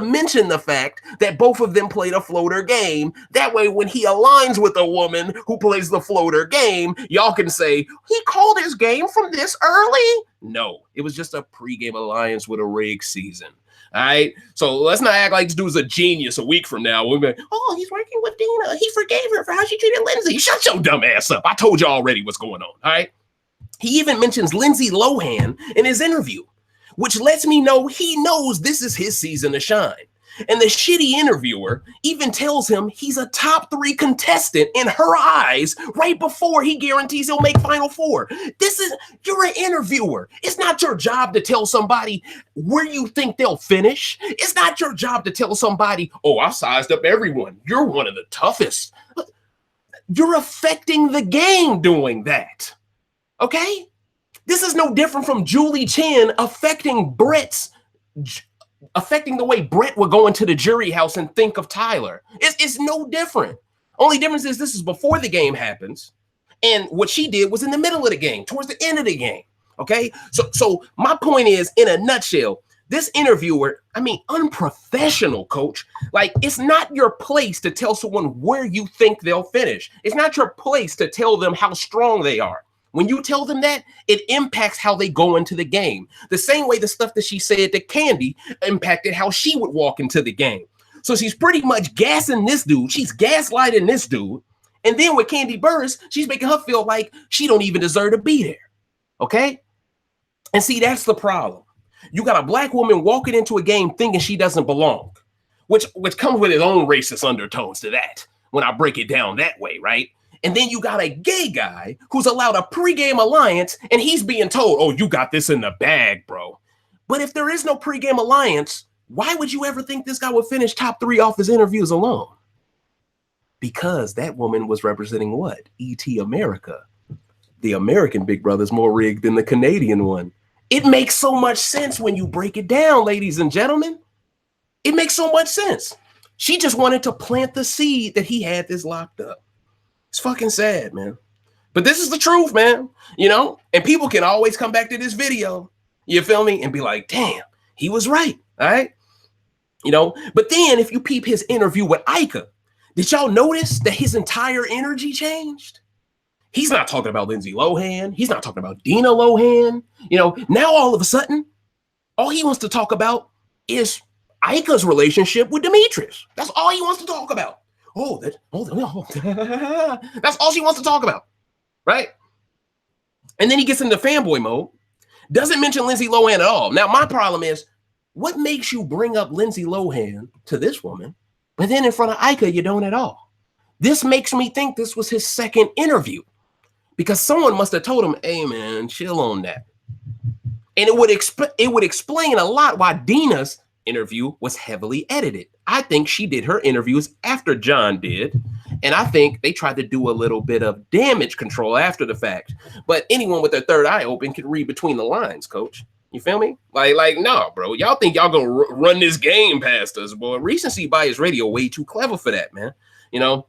mention the fact that both of them played a floater game. That way, when he aligns with a woman who plays the floater game, y'all can say, he called his game from this early? No, it was just a pregame alliance with a rig season. All right, so let's not act like this dude's a genius a week from now. We'll be like, oh, he's working with Dina. He forgave her for how she treated Lindsay. Shut your dumb ass up. I told you already what's going on, all right? He even mentions Lindsay Lohan in his interview, which lets me know he knows this is his season to shine. And the shitty interviewer even tells him he's a top 3 contestant in her eyes right before he guarantees he'll make Final 4. You're an interviewer. It's not your job to tell somebody where you think they'll finish. It's not your job to tell somebody, oh, I sized up everyone. You're one of the toughest. You're affecting the game doing that. Okay? This is no different from Julie Chen affecting the way Brett would go into the jury house and think of Tyler. It's no different. Only difference is this is before the game happens, And what she did was in the middle of the game, towards the end of the game. Okay. So my point is, in a nutshell, this interviewer, I mean, unprofessional, coach. Like, it's not your place to tell someone where you think they'll finish. It's not your place to tell them how strong they are. When you tell them that, it impacts how they go into the game. The same way the stuff that she said to Candy impacted how she would walk into the game. So she's pretty much gassing this dude. She's gaslighting this dude. And then with Candy Burris, she's making her feel like she don't even deserve to be there. Okay? And see, that's the problem. You got a black woman walking into a game thinking she doesn't belong, which comes with its own racist undertones to that when I break it down that way, right? And then you got a gay guy who's allowed a pregame alliance, and he's being told, oh, you got this in the bag, bro. But if there is no pregame alliance, why would you ever think this guy would finish top 3 off his interviews alone? Because that woman was representing what? E.T. America. The American Big Brother is more rigged than the Canadian one. It makes so much sense when you break it down, ladies and gentlemen. It makes so much sense. She just wanted to plant the seed that he had this locked up. It's fucking sad, man. But this is the truth, man. You know, and people can always come back to this video, you feel me, and be like, damn, he was right, all right? You know, but then if you peep his interview with Ika, did y'all notice that his entire energy changed? He's not talking about Lindsay Lohan. He's not talking about Dina Lohan. You know, now all of a sudden, all he wants to talk about is Ika's relationship with Demetrius. That's all he wants to talk about. That's all she wants to talk about, right? And then he gets into fanboy mode. Doesn't mention Lindsay Lohan at all. Now, my problem is, what makes you bring up Lindsay Lohan to this woman, but then in front of Ika, you don't at all? This makes me think this was his second interview, because someone must have told him, hey, man, chill on that. And it would explain a lot why Dina's interview was heavily edited. I think she did her interviews after John did, and I think they tried to do a little bit of damage control after the fact. But anyone with their third eye open can read between the lines, coach. You feel me? Like, no, bro. Y'all think y'all gonna run this game past us, boy. Recency bias radio way too clever for that, man. You know?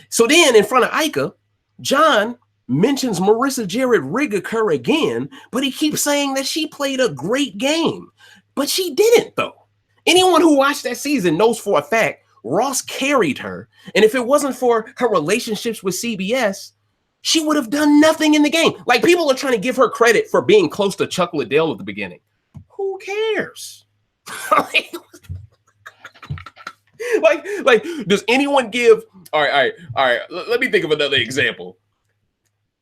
So then in front of Ika, John mentions Marissa Jared Rigaker again, but he keeps saying that she played a great game. But she didn't, though. Anyone who watched that season knows for a fact Ross carried her. And if it wasn't for her relationships with CBS, she would have done nothing in the game. Like, people are trying to give her credit for being close to Chuck Liddell at the beginning. Who cares? like, does anyone give? All right. Let me think of another example.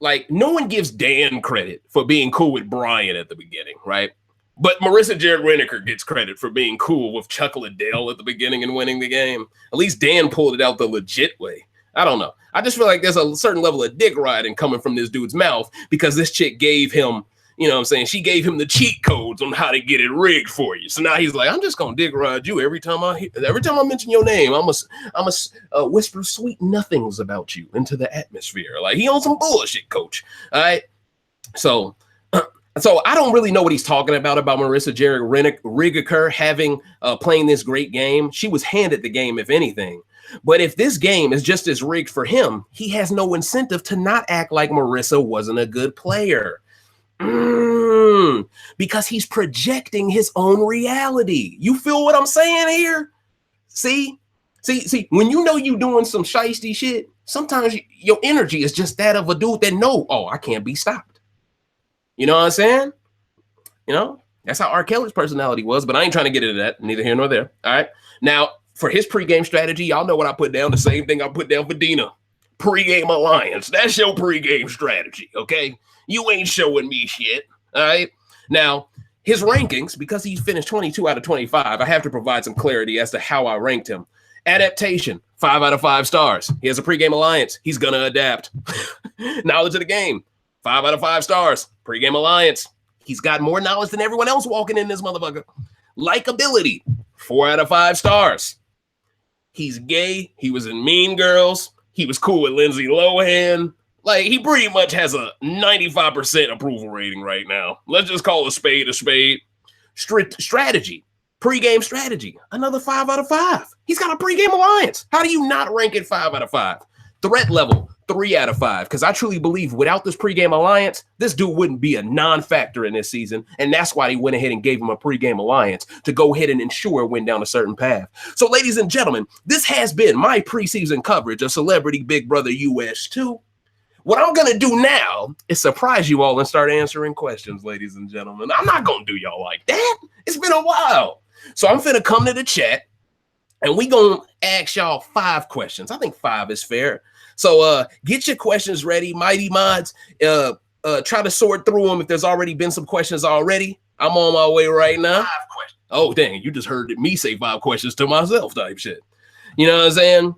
Like, no one gives Dan credit for being cool with Brian at the beginning, right? But Marissa Jared Rineker gets credit for being cool with Chuck Liddell at the beginning and winning the game. At least Dan pulled it out the legit way. I don't know. I just feel like there's a certain level of dick riding coming from this dude's mouth because this chick gave him, you know what I'm saying? She gave him the cheat codes on how to get it rigged for you. So now he's like, I'm just going to dick ride you every time I mention your name. I'm a whisper sweet nothings about you into the atmosphere. Like, he on some bullshit, coach. All right. So I don't really know what he's talking about Marissa Jared Rigaker having playing this great game. She was handed the game, if anything. But if this game is just as rigged for him, he has no incentive to not act like Marissa wasn't a good player. Because he's projecting his own reality. You feel what I'm saying here? See, when you know you're doing some shiesty shit, sometimes your energy is just that of a dude that I can't be stopped. You know what I'm saying? You know, that's how R. Kelly's personality was, but I ain't trying to get into that. Neither here nor there. All right. Now, for his pregame strategy, y'all know what I put down. The same thing I put down for Dina. Pregame alliance. That's your pregame strategy, okay? You ain't showing me shit, all right? Now, his rankings, because he finished 22 out of 25, I have to provide some clarity as to how I ranked him. Adaptation, 5 out of 5 stars. He has a pregame alliance. He's going to adapt. Knowledge of the game, 5 out of 5 stars. Pregame alliance. He's got more knowledge than everyone else walking in this motherfucker. Likability, 4 out of 5 stars. He's gay. He was in Mean Girls. He was cool with Lindsay Lohan. Like, he pretty much has a 95% approval rating right now. Let's just call a spade a spade. Strategy, pregame strategy, another 5 out of 5. He's got a pregame alliance. How do you not rank it 5 out of 5? Threat level, 3 out of 5, because I truly believe without this pregame alliance, this dude wouldn't be a non-factor in this season, and that's why they went ahead and gave him a pregame alliance to go ahead and ensure it went down a certain path. So, ladies and gentlemen, this has been my preseason coverage of Celebrity Big Brother US2. What I'm going to do now is surprise you all and start answering questions, ladies and gentlemen. I'm not going to do y'all like that. It's been a while. So I'm finna come to the chat, and we going to ask y'all 5 questions. I think 5 is fair. So get your questions ready, Mighty Mods. Try to sort through them if there's already been some questions already. I'm on my way right now. 5 questions. Oh, dang, you just heard me say 5 questions to myself type shit. You know what I'm saying?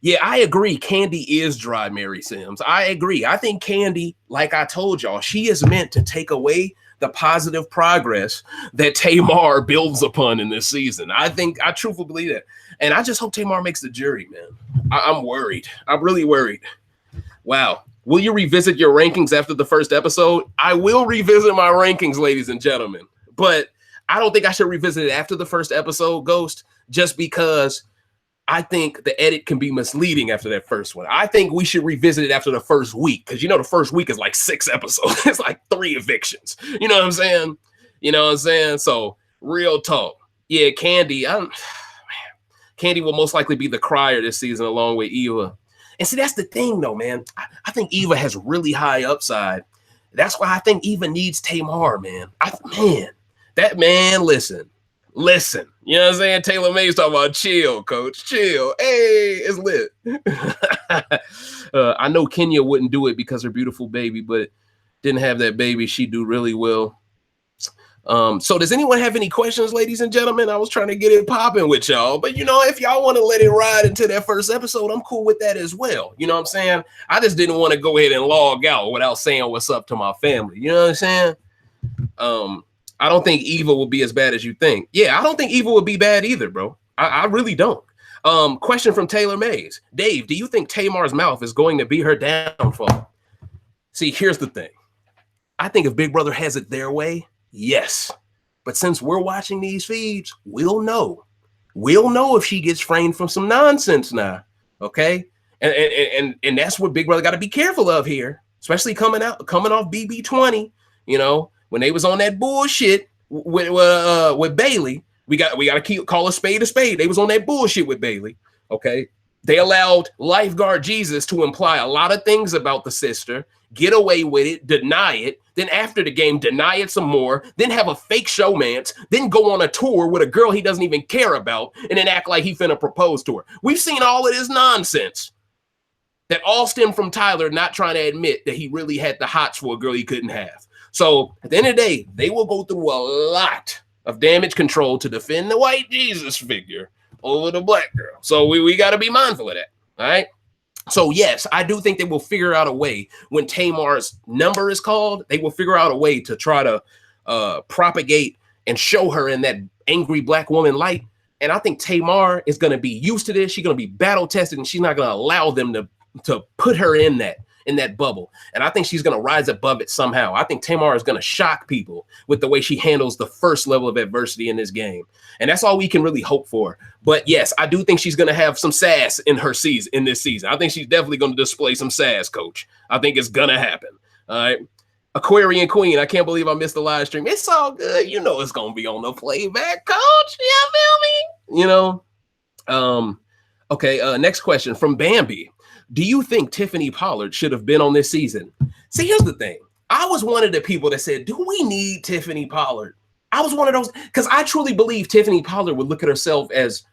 Yeah, I agree. Candy is dry, Mary Sims. I agree. I think Candy, like I told y'all, she is meant to take away the positive progress that Tamar builds upon in this season. I truthfully believe that. And I just hope Tamar makes the jury, man. I'm worried. I'm really worried. Wow. Will you revisit your rankings after the first episode? I will revisit my rankings, ladies and gentlemen. But I don't think I should revisit it after the first episode, Ghost, just because I think the edit can be misleading after that first one. I think we should revisit it after the first week, because the first week is like 6 episodes. It's like 3 evictions. You know what I'm saying? You know what I'm saying? So real talk. Yeah, Candy. Candy will most likely be the crier this season along with Eva. And see, that's the thing, though, man. I think Eva has really high upside. That's why I think Eva needs Tamar, man. Listen. You know what I'm saying? Taylor May's talking about chill, coach. Chill. Hey, it's lit. I know Kenya wouldn't do it because her beautiful baby, but didn't have that baby. She'd do really well. So does anyone have any questions, ladies and gentlemen? I was trying to get it popping with y'all, but if y'all want to let it ride into that first episode, I'm cool with that as well. You know what I'm saying? I just didn't want to go ahead and log out without saying what's up to my family. You know what I'm saying? I don't think Eva will be as bad as you think. Yeah, I don't think Eva will be bad either, bro. I really don't. Question from Taylor Mays. Dave, do you think Tamar's mouth is going to be her downfall? See, here's the thing. I think if Big Brother has it their way, yes. But since we're watching these feeds, we'll know. We'll know if she gets framed from some nonsense now. Okay? And that's what Big Brother got to be careful of here, especially coming off BB20, when they was on that bullshit with Bailey. We got to call a spade a spade. They was on that bullshit with Bailey. Okay. They allowed Lifeguard Jesus to imply a lot of things about the sister, get away with it, deny it, then after the game, deny it some more, then have a fake showmance, then go on a tour with a girl he doesn't even care about, and then act like he finna propose to her. We've seen all of this nonsense that all stemmed from Tyler not trying to admit that he really had the hots for a girl he couldn't have. So at the end of the day, they will go through a lot of damage control to defend the white Jesus figure over the black girl. So we got to be mindful of that. All right. So yes, I do think they will figure out a way when Tamar's number is called. They will figure out a way to try to propagate and show her in that angry black woman light. And I think Tamar is going to be used to this. She's going to be battle tested, and she's not going to allow them to put her in that bubble. And I think she's going to rise above it somehow. I think Tamar is going to shock people with the way she handles the first level of adversity in this game. And that's all we can really hope for. But yes, I do think she's going to have some sass in this season. I think she's definitely going to display some sass, coach. I think it's going to happen. All right. Aquarian Queen, I can't believe I missed the live stream. It's all good. It's going to be on the playback, coach. You feel me? Okay. Next question from Bambi. Do you think Tiffany Pollard should have been on this season? See, here's the thing. I was one of the people that said, do we need Tiffany Pollard? I was one of those, because I truly believe Tiffany Pollard would look at herself as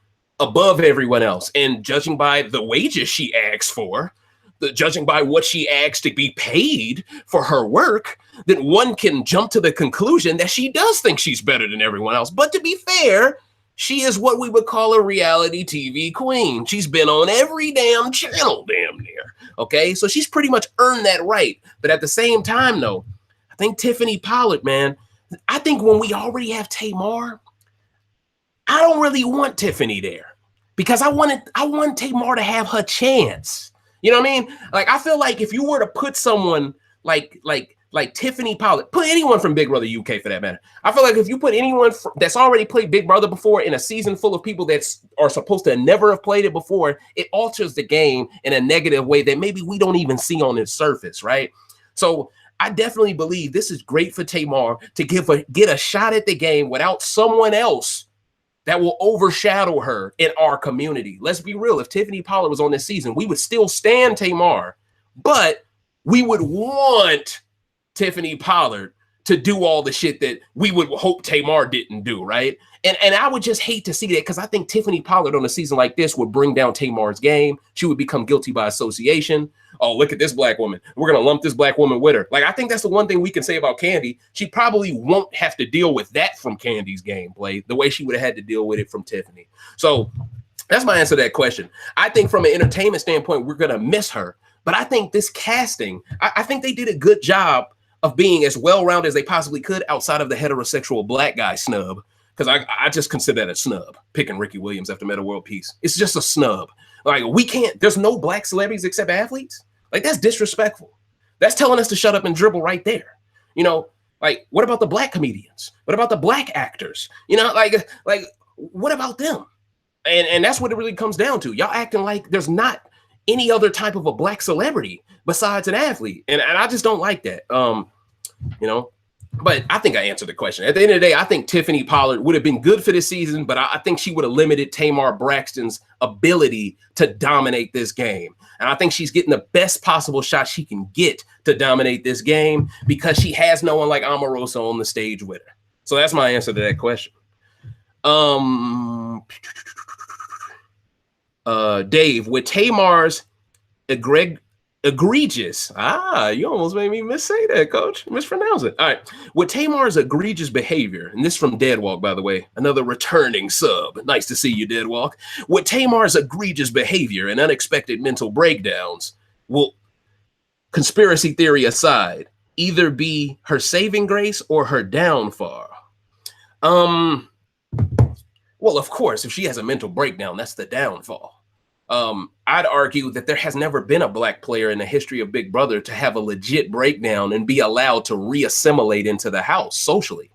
above everyone else. And judging by the wages she asks for, judging by what she asks to be paid for her work, then one can jump to the conclusion that she does think she's better than everyone else. But to be fair, she is what we would call a reality TV queen. She's been on every damn channel, damn near. Okay, so she's pretty much earned that right. But at the same time, though, I think Tiffany Pollard, man, I think when we already have Tamar, I don't really want Tiffany there because I want Tamar to have her chance. You know what I mean? Like, I feel like if you were to put someone like like Tiffany Pollard, put anyone from Big Brother UK for that matter. I feel like if you put anyone that's already played Big Brother before in a season full of people that are supposed to never have played it before, it alters the game in a negative way that maybe we don't even see on its surface, right? So I definitely believe this is great for Tamar to get a shot at the game without someone else that will overshadow her in our community. Let's be real. If Tiffany Pollard was on this season, we would still stand Tamar, but we would want Tiffany Pollard to do all the shit that we would hope Tamar didn't do, right? And I would just hate to see that because I think Tiffany Pollard on a season like this would bring down Tamar's game. She would become guilty by association. Oh, look at this black woman. We're going to lump this black woman with her. Like, I think that's the one thing we can say about Kandi. She probably won't have to deal with that from Kandi's gameplay the way she would have had to deal with it from Tiffany. So that's my answer to that question. I think from an entertainment standpoint, we're going to miss her. But I think this casting, I think they did a good job of being as well-rounded as they possibly could outside of the heterosexual black guy snub. Because I just consider that a snub, picking Ricky Williams after Meta World Peace. It's just a snub. Like, there's no black celebrities except athletes. Like, that's disrespectful. That's telling us to shut up and dribble right there. You know, like, what about the black comedians? What about the black actors? You know, like what about them? And that's what it really comes down to. Y'all acting like there's not any other type of a black celebrity besides an athlete. And I just don't like that. You know, but I think I answered the question. At the end of the day, I think Tiffany Pollard would have been good for this season, but I think she would have limited Tamar Braxton's ability to dominate this game. And I think she's getting the best possible shot she can get to dominate this game because she has no one like Omarosa on the stage with her. So that's my answer to that question. Dave, with Tamar's egregious. You almost made me missay that, coach. Mispronounce it. All right. With Tamar's egregious behavior, and this from Deadwalk, by the way, another returning sub. Nice to see you, Deadwalk. With Tamar's egregious behavior and unexpected mental breakdowns, will, conspiracy theory aside, either be her saving grace or her downfall? Well, of course, if she has a mental breakdown, that's the downfall. I'd argue that there has never been a black player in the history of Big Brother to have a legit breakdown and be allowed to re-assimilate into the house socially.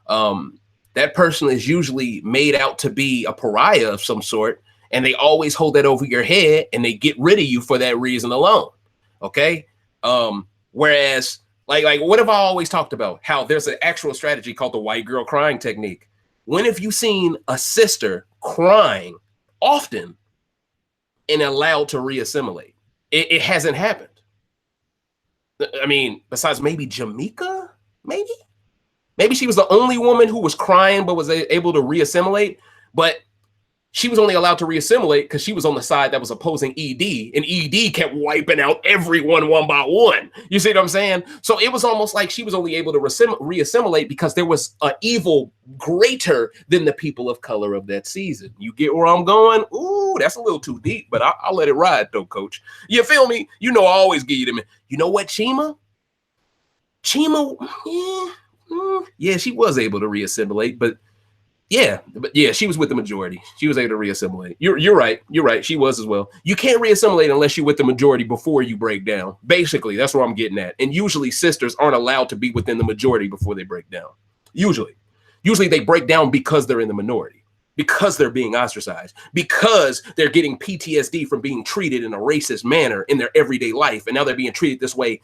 That person is usually made out to be a pariah of some sort, and they always hold that over your head, and they get rid of you for that reason alone. Okay? Whereas, like what have I always talked about? How there's an actual strategy called the white girl crying technique. When have you seen a sister crying often and allowed to re-assimilate? It hasn't happened. I mean, besides maybe Jamaica, maybe she was the only woman who was crying but was able to re-assimilate. But she was only allowed to re-assimilate because she was on the side that was opposing ED, and ED kept wiping out everyone one by one. You see what I'm saying? So it was almost like she was only able to re-assimilate because there was an evil greater than the people of color of that season. You get where I'm going? Ooh, that's a little too deep, but I'll let it ride though, coach. You feel me? You know I always give you them. You know what, Chima, yeah, she was able to re-assimilate, but yeah, she was with the majority. She was able to re-assimilate. You're right. You're right. She was as well. You can't re-assimilate unless you're with the majority before you break down. Basically, that's where I'm getting at. And usually sisters aren't allowed to be within the majority before they break down. Usually they break down because they're in the minority, because they're being ostracized, because they're getting PTSD from being treated in a racist manner in their everyday life. And now they're being treated this way,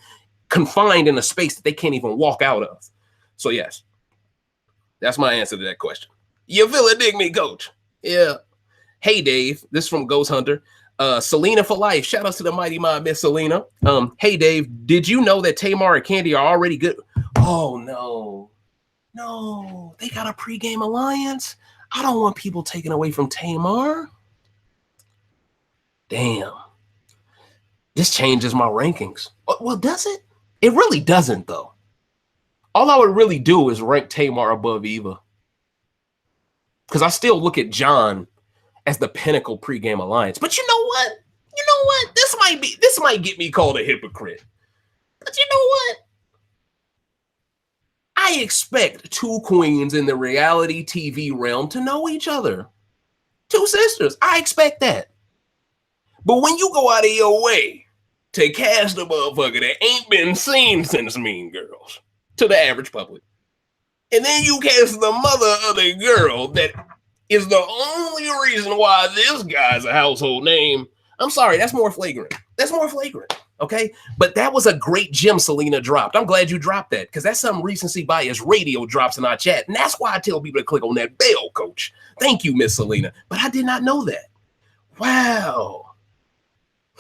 confined in a space that they can't even walk out of. So yes, that's my answer to that question. You feel it, dig me, coach. Yeah. Hey, Dave. This is from Ghost Hunter. Selena for life. Shout out to the mighty mind, Miss Selena. Hey, Dave. Did you know that Tamar and Kandi are already good? Oh, no. They got a pregame alliance. I don't want people taken away from Tamar. Damn. This changes my rankings. Well, does it? It really doesn't, though. All I would really do is rank Tamar above Eva. Because I still look at John as the pinnacle pregame alliance. But you know what? This might get me called a hypocrite. But you know what? I expect two queens in the reality TV realm to know each other. Two sisters. I expect that. But when you go out of your way to cast a motherfucker that ain't been seen since Mean Girls to the average public. And then you cast the mother of the girl that is the only reason why this guy's a household name. I'm sorry, that's more flagrant. That's more flagrant, okay? But that was a great gem Selena dropped. I'm glad you dropped that because that's some recency bias radio drops in our chat. And that's why I tell people to click on that bell, coach. Thank you, Miss Selena. But I did not know that. Wow.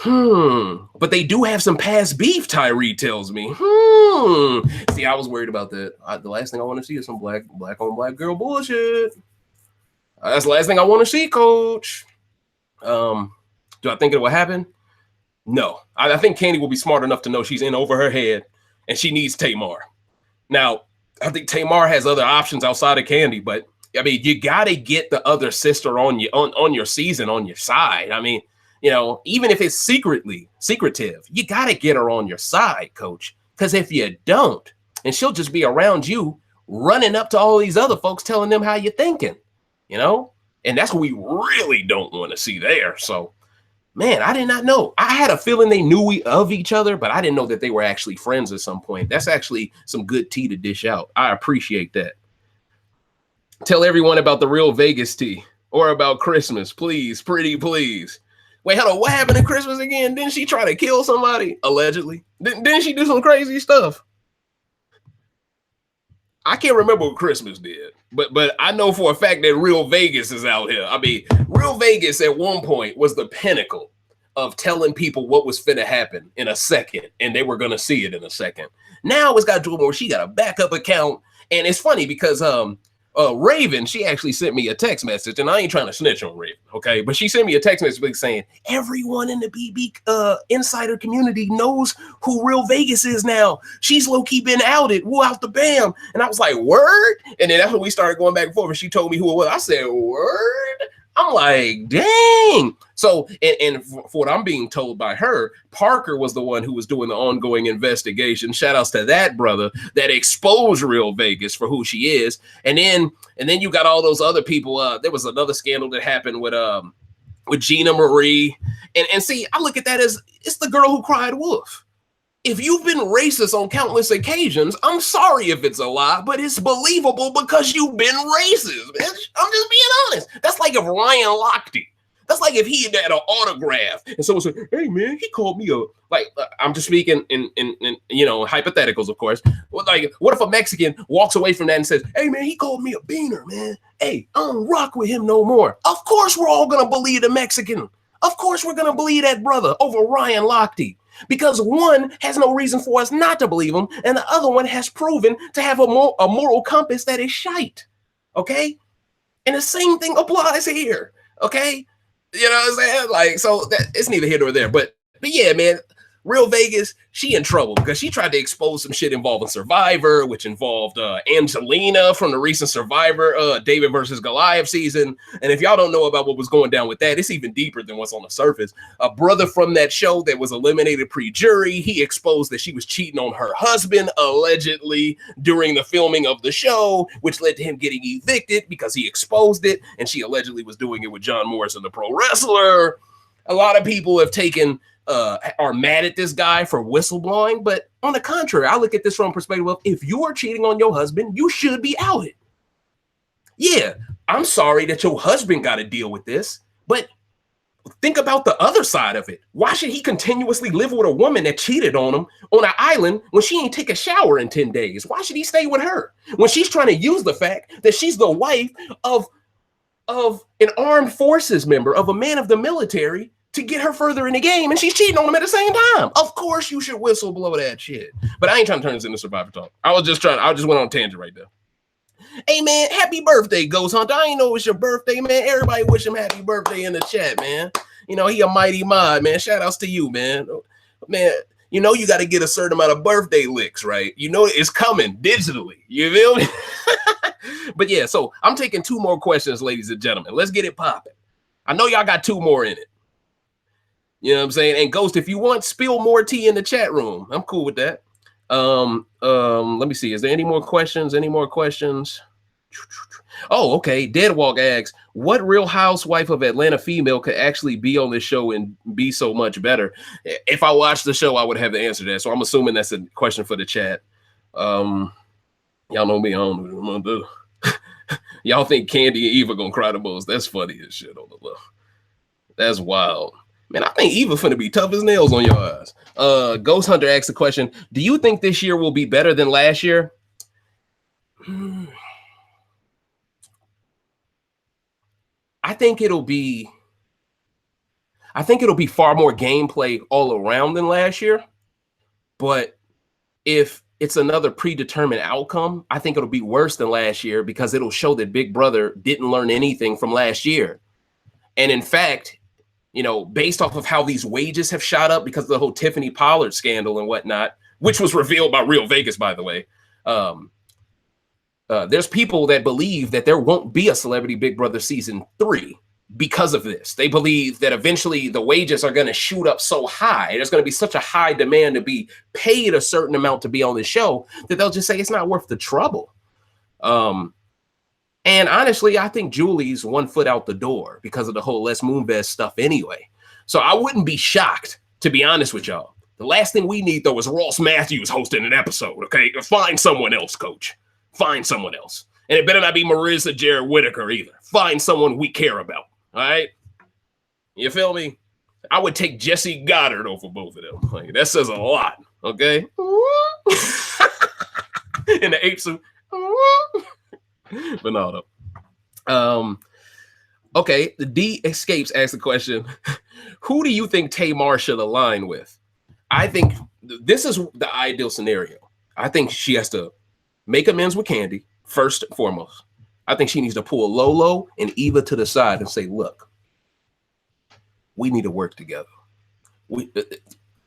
But they do have some past beef, Tyree tells me. See, I was worried about that. The last thing I want to see is some black on black girl bullshit. That's the last thing I want to see, coach. Do I think it will happen? No. I think Candy will be smart enough to know she's in over her head and she needs Tamar. Now, I think Tamar has other options outside of Candy, but I mean, you got to get the other sister on your season, on your side. I mean, you know, even if it's secretive, you got to get her on your side, coach. Because if you don't, and she'll just be around you running up to all these other folks telling them how you're thinking, you know? And that's what we really don't want to see there. So, man, I did not know. I had a feeling they knew of each other, but I didn't know that they were actually friends at some point. That's actually some good tea to dish out. I appreciate that. Tell everyone about the real Vegas tea or about Christmas, please, pretty please. Wait, hold on. What happened at Christmas again? Didn't she try to kill somebody? Allegedly. Didn't she do some crazy stuff? I can't remember what Christmas did, but I know for a fact that Real Vegas is out here. I mean, Real Vegas at one point was the pinnacle of telling people what was finna happen in a second, and they were gonna see it in a second. Now it's got to do more. She got a backup account, and it's funny because Raven, she actually sent me a text message, and I ain't trying to snitch on Raven, okay? But she sent me a text message saying, everyone in the BB insider community knows who Real Vegas is now. She's low-key been outed. Woo out the bam. And I was like, word? And then that's when we started going back and forth, and she told me who it was. I said, word? I'm like, dang. So, and for what I'm being told by her, Parker was the one who was doing the ongoing investigation. Shout outs to that brother that exposed Real Vegas for who she is. And then you got all those other people. There was another scandal that happened with Gina Marie. And see, I look at that as it's the girl who cried wolf. If you've been racist on countless occasions, I'm sorry if it's a lie, but it's believable because you've been racist, bitch. I'm just being honest. That's like if Ryan Lochte. That's like if he had an autograph and someone said, hey, man, he called me a, like, I'm just speaking in you know, hypotheticals, of course. Like, what if a Mexican walks away from that and says, hey, man, he called me a beaner, man. Hey, I don't rock with him no more. Of course we're all going to believe the Mexican. Of course we're going to believe that brother over Ryan Lochte. Because one has no reason for us not to believe him, and the other one has proven to have a moral compass that is shite, okay? And the same thing applies here, okay? You know what I'm saying? Like, so that it's neither here nor there. But yeah, man, Real Vegas, she in trouble because she tried to expose some shit involving Survivor, which involved Angelina from the recent Survivor, David versus Goliath season. And if y'all don't know about what was going down with that, it's even deeper than what's on the surface. A brother from that show that was eliminated pre-jury, he exposed that she was cheating on her husband, allegedly, during the filming of the show, which led to him getting evicted because he exposed it. And she allegedly was doing it with John Morrison, the pro wrestler. A lot of people have taken are mad at this guy for whistleblowing, but on the contrary, I look at this from a perspective of if you are cheating on your husband, you should be outed. Yeah, I'm sorry that your husband got to deal with this, but think about the other side of it. Why should he continuously live with a woman that cheated on him on an island when she ain't take a shower in 10 days? Why should he stay with her when she's trying to use the fact that she's the wife of an armed forces member, of a man of the military, to get her further in the game, and she's cheating on him at the same time? Of course you should whistleblow that shit. But I ain't trying to turn this into Survivor talk. I just went on a tangent right there. Hey, man, happy birthday, Ghost Hunter. I ain't know it's your birthday, man. Everybody wish him happy birthday in the chat, man. You know, he a mighty mod, man. Shout outs to you, man. Man, you know you got to get a certain amount of birthday licks, right? You know it's coming digitally. You feel me? But yeah, so I'm taking 2 more questions, ladies and gentlemen. Let's get it popping. I know y'all got 2 more in it. You know what I'm saying? And Ghost, if you want, spill more tea in the chat room. I'm cool with that. Let me see. Is there any more questions? Oh, okay. Deadwalk asks, what Real Housewife of Atlanta female could actually be on this show and be so much better? If I watched the show, I would have the answer to that. So I'm assuming that's a question for the chat. Y'all know me. I don't know what I'm gonna do. Y'all think Candy and Eva gonna cry the most? That's funny as shit on the low. That's wild. Man, I think Eva finna be tough as nails on your eyes. Ghost Hunter asks the question, do you think this year will be better than last year? I think it'll be far more gameplay all around than last year. But if it's another predetermined outcome, I think it'll be worse than last year because it'll show that Big Brother didn't learn anything from last year. And in fact, based off of how these wages have shot up because of the whole Tiffany Pollard scandal and whatnot, which was revealed by Real Vegas, by the way, there's people that believe that there won't be a Celebrity Big Brother season 3 because of this. They believe that eventually the wages are going to shoot up so high. There's going to be such a high demand to be paid a certain amount to be on the show that they'll just say it's not worth the trouble. And honestly, I think Julie's 1 foot out the door because of the whole Les Moonves stuff anyway. So I wouldn't be shocked, to be honest with y'all. The last thing we need, though, is Ross Matthews hosting an episode, okay? Find someone else, coach. Find someone else. And it better not be Marissa Jared Whittaker either. Find someone we care about, all right? You feel me? I would take Jesse Goddard over both of them. Like, that says a lot, okay? In the ape suit. But no. Okay, the D Escapes asks the question, who do you think Tamar should align with? I think this is the ideal scenario. I think she has to make amends with Candy, first and foremost. I think she needs to pull Lolo and Eva to the side and say, look, we need to work together.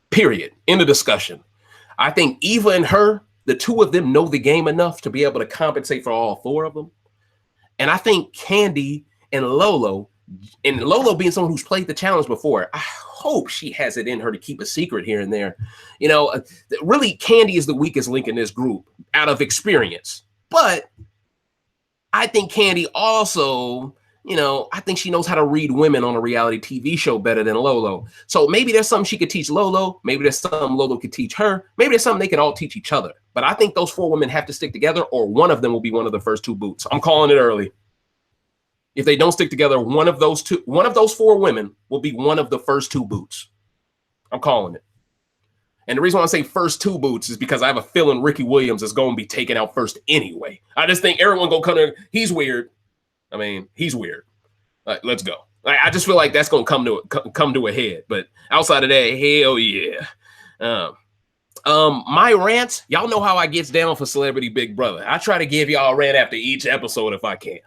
Period. End of discussion. I think Eva and her, the two of them know the game enough to be able to compensate for all 4 of them. And I think Candy and Lolo being someone who's played the challenge before, I hope she has it in her to keep a secret here and there. Really, Candy is the weakest link in this group out of experience. But I think Candy also, I think she knows how to read women on a reality TV show better than Lolo. So maybe there's something she could teach Lolo. Maybe there's something Lolo could teach her. Maybe there's something they could all teach each other. But I think those 4 women have to stick together, or one of them will be one of the first 2 boots. I'm calling it early. If they don't stick together, one of those 4 women will be one of the first 2 boots. I'm calling it. And the reason why I say first 2 boots is because I have a feeling Ricky Williams is going to be taken out first anyway. I just think everyone going to come to, he's weird. I mean, he's weird. Let's go. I just feel like that's going to come to a head. But outside of that, hell yeah. My rants, y'all know how I gets down for Celebrity Big Brother. I try to give y'all a rant after each episode if I can.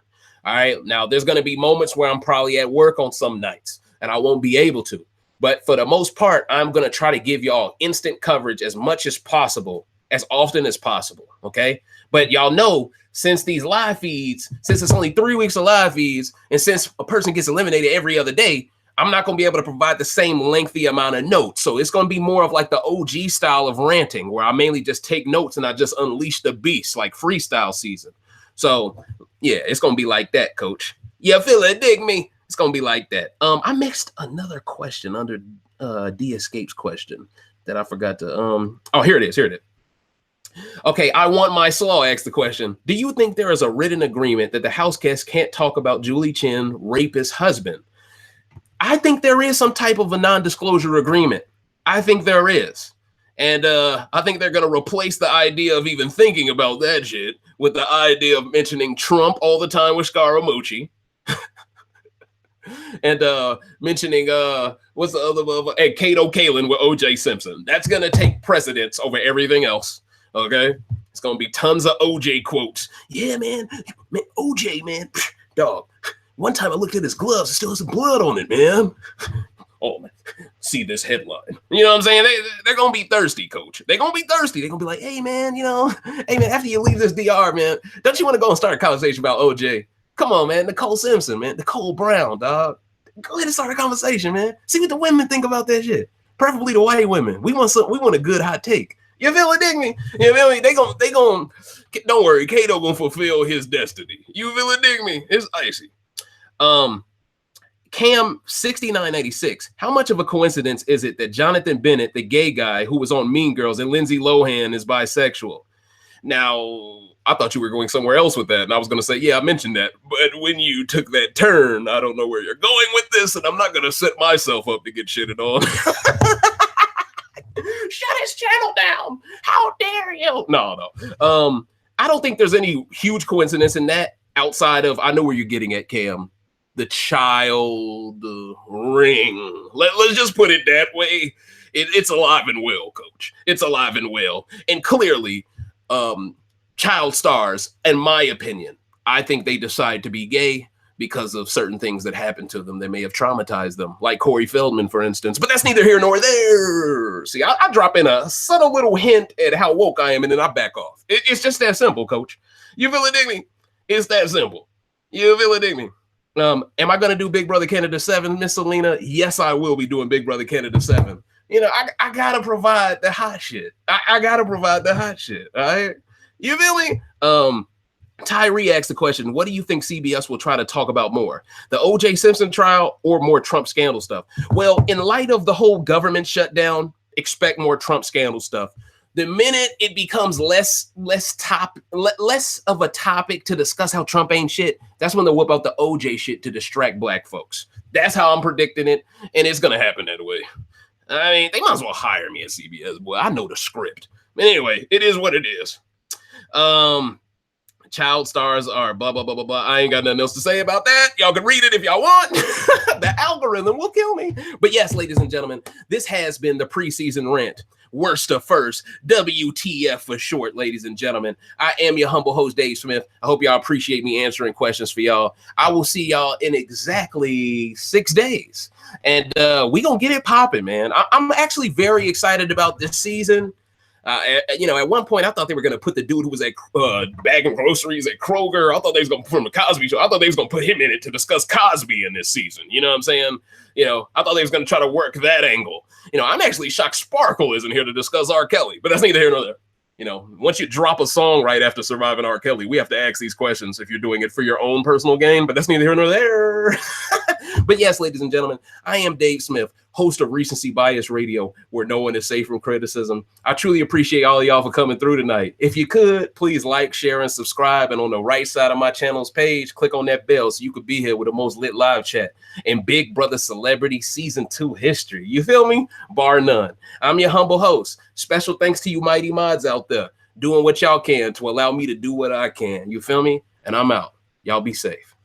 All right. Now, there's going to be moments where I'm probably at work on some nights and I won't be able to. But for the most part, I'm going to try to give y'all instant coverage as much as possible, as often as possible. Okay. But y'all know, since these live feeds, since it's only 3 weeks of live feeds, and since a person gets eliminated every other day, I'm not going to be able to provide the same lengthy amount of notes. So it's going to be more of like the OG style of ranting, where I mainly just take notes and I just unleash the beast, like freestyle season. So yeah, it's going to be like that, coach. You feel it? Dig me? It's going to be like that. I mixed another question under D Escapes question that I forgot to, oh, here it is. Okay, I Want My Slaw asked the question, do you think there is a written agreement that the house guests can't talk about Julie Chen, rapist husband? I think there is some type of a non-disclosure agreement. I think there is. And I think they're going to replace the idea of even thinking about that shit with the idea of mentioning Trump all the time with Scaramucci. And mentioning, what's the other, and Kato Kalin with OJ Simpson. That's going to take precedence over everything else. Okay, it's gonna be tons of OJ quotes. Yeah, man, OJ, man, dog. One time I looked at his gloves, it still has some blood on it, man. Oh man, see this headline. You know what I'm saying? They're gonna be thirsty, coach. They're gonna be thirsty. They're gonna be like, hey man, hey man, after you leave this DR, man, don't you want to go and start a conversation about OJ? Come on, man, Nicole Simpson, man, Nicole Brown, dog. Go ahead and start a conversation, man. See what the women think about that shit. Preferably the white women. We want a good hot take. You feel it, dig me? You feel me? They gon' don't worry, Kato gonna fulfill his destiny. You feel it, dig me? It's icy. Cam 6986. How much of a coincidence is it that Jonathan Bennett, the gay guy who was on Mean Girls, and Lindsay Lohan is bisexual? Now, I thought you were going somewhere else with that, and I was going to say, yeah, I mentioned that. But when you took that turn, I don't know where you're going with this, and I'm not going to set myself up to get shitted on. Shut his channel down. How dare you? No. I don't think there's any huge coincidence in that outside of, I know where you're getting at, Cam. The child ring. Let's just put it that way. It's alive and well, coach. It's alive and well. And clearly, child stars, in my opinion, I think they decide to be gay because of certain things that happened to them that may have traumatized them, like Corey Feldman, for instance. But that's neither here nor there. See, I drop in a subtle little hint at how woke I am, and then I back off. It's just that simple, coach. You feel it, dig me? It's that simple. You feel it, dig me? Am I going to do Big Brother Canada 7, Miss Selena? Yes, I will be doing Big Brother Canada 7. You know, I got to provide the hot shit. I got to provide the hot shit, all right? You feel me? Tyree asked the question, what do you think CBS will try to talk about more? The O.J. Simpson trial or more Trump scandal stuff? Well, in light of the whole government shutdown, expect more Trump scandal stuff. The minute it becomes less of a topic to discuss how Trump ain't shit, that's when they'll whip out the OJ shit to distract black folks. That's how I'm predicting it, and it's going to happen that way. I mean, they might as well hire me at CBS, boy. I know the script. But anyway, it is what it is. Child stars are blah, blah, blah, blah, blah. I ain't got nothing else to say about that. Y'all can read it if y'all want. The algorithm will kill me. But yes, ladies and gentlemen, this has been the preseason rant. Worst to first, WTF for short, ladies and gentlemen. I am your humble host, Dave Smith. I hope y'all appreciate me answering questions for y'all. I will see y'all in exactly 6 days. And we gonna get it popping, man. I'm actually very excited about this season. You know, at one point I thought they were going to put the dude who was at bagging groceries at Kroger. I thought they was going to put him a Cosby show. I thought they was going to put him in it to discuss Cosby in this season. You know what I'm saying? You know, I thought they was going to try to work that angle. You know, I'm actually shocked Sparkle isn't here to discuss R. Kelly, but that's neither here nor there. You know, once you drop a song right after surviving R. Kelly, we have to ask these questions if you're doing it for your own personal gain, but that's neither here nor there. But yes, ladies and gentlemen, I am Dave Smith, host of Recency Bias Radio, where no one is safe from criticism. I truly appreciate all of y'all for coming through tonight. If you could, please like, share, and subscribe. And on the right side of my channel's page, click on that bell so you could be here with the most lit live chat in Big Brother Celebrity Season 2 history. You feel me? Bar none. I'm your humble host. Special thanks to you mighty mods out there doing what y'all can to allow me to do what I can. You feel me? And I'm out. Y'all be safe.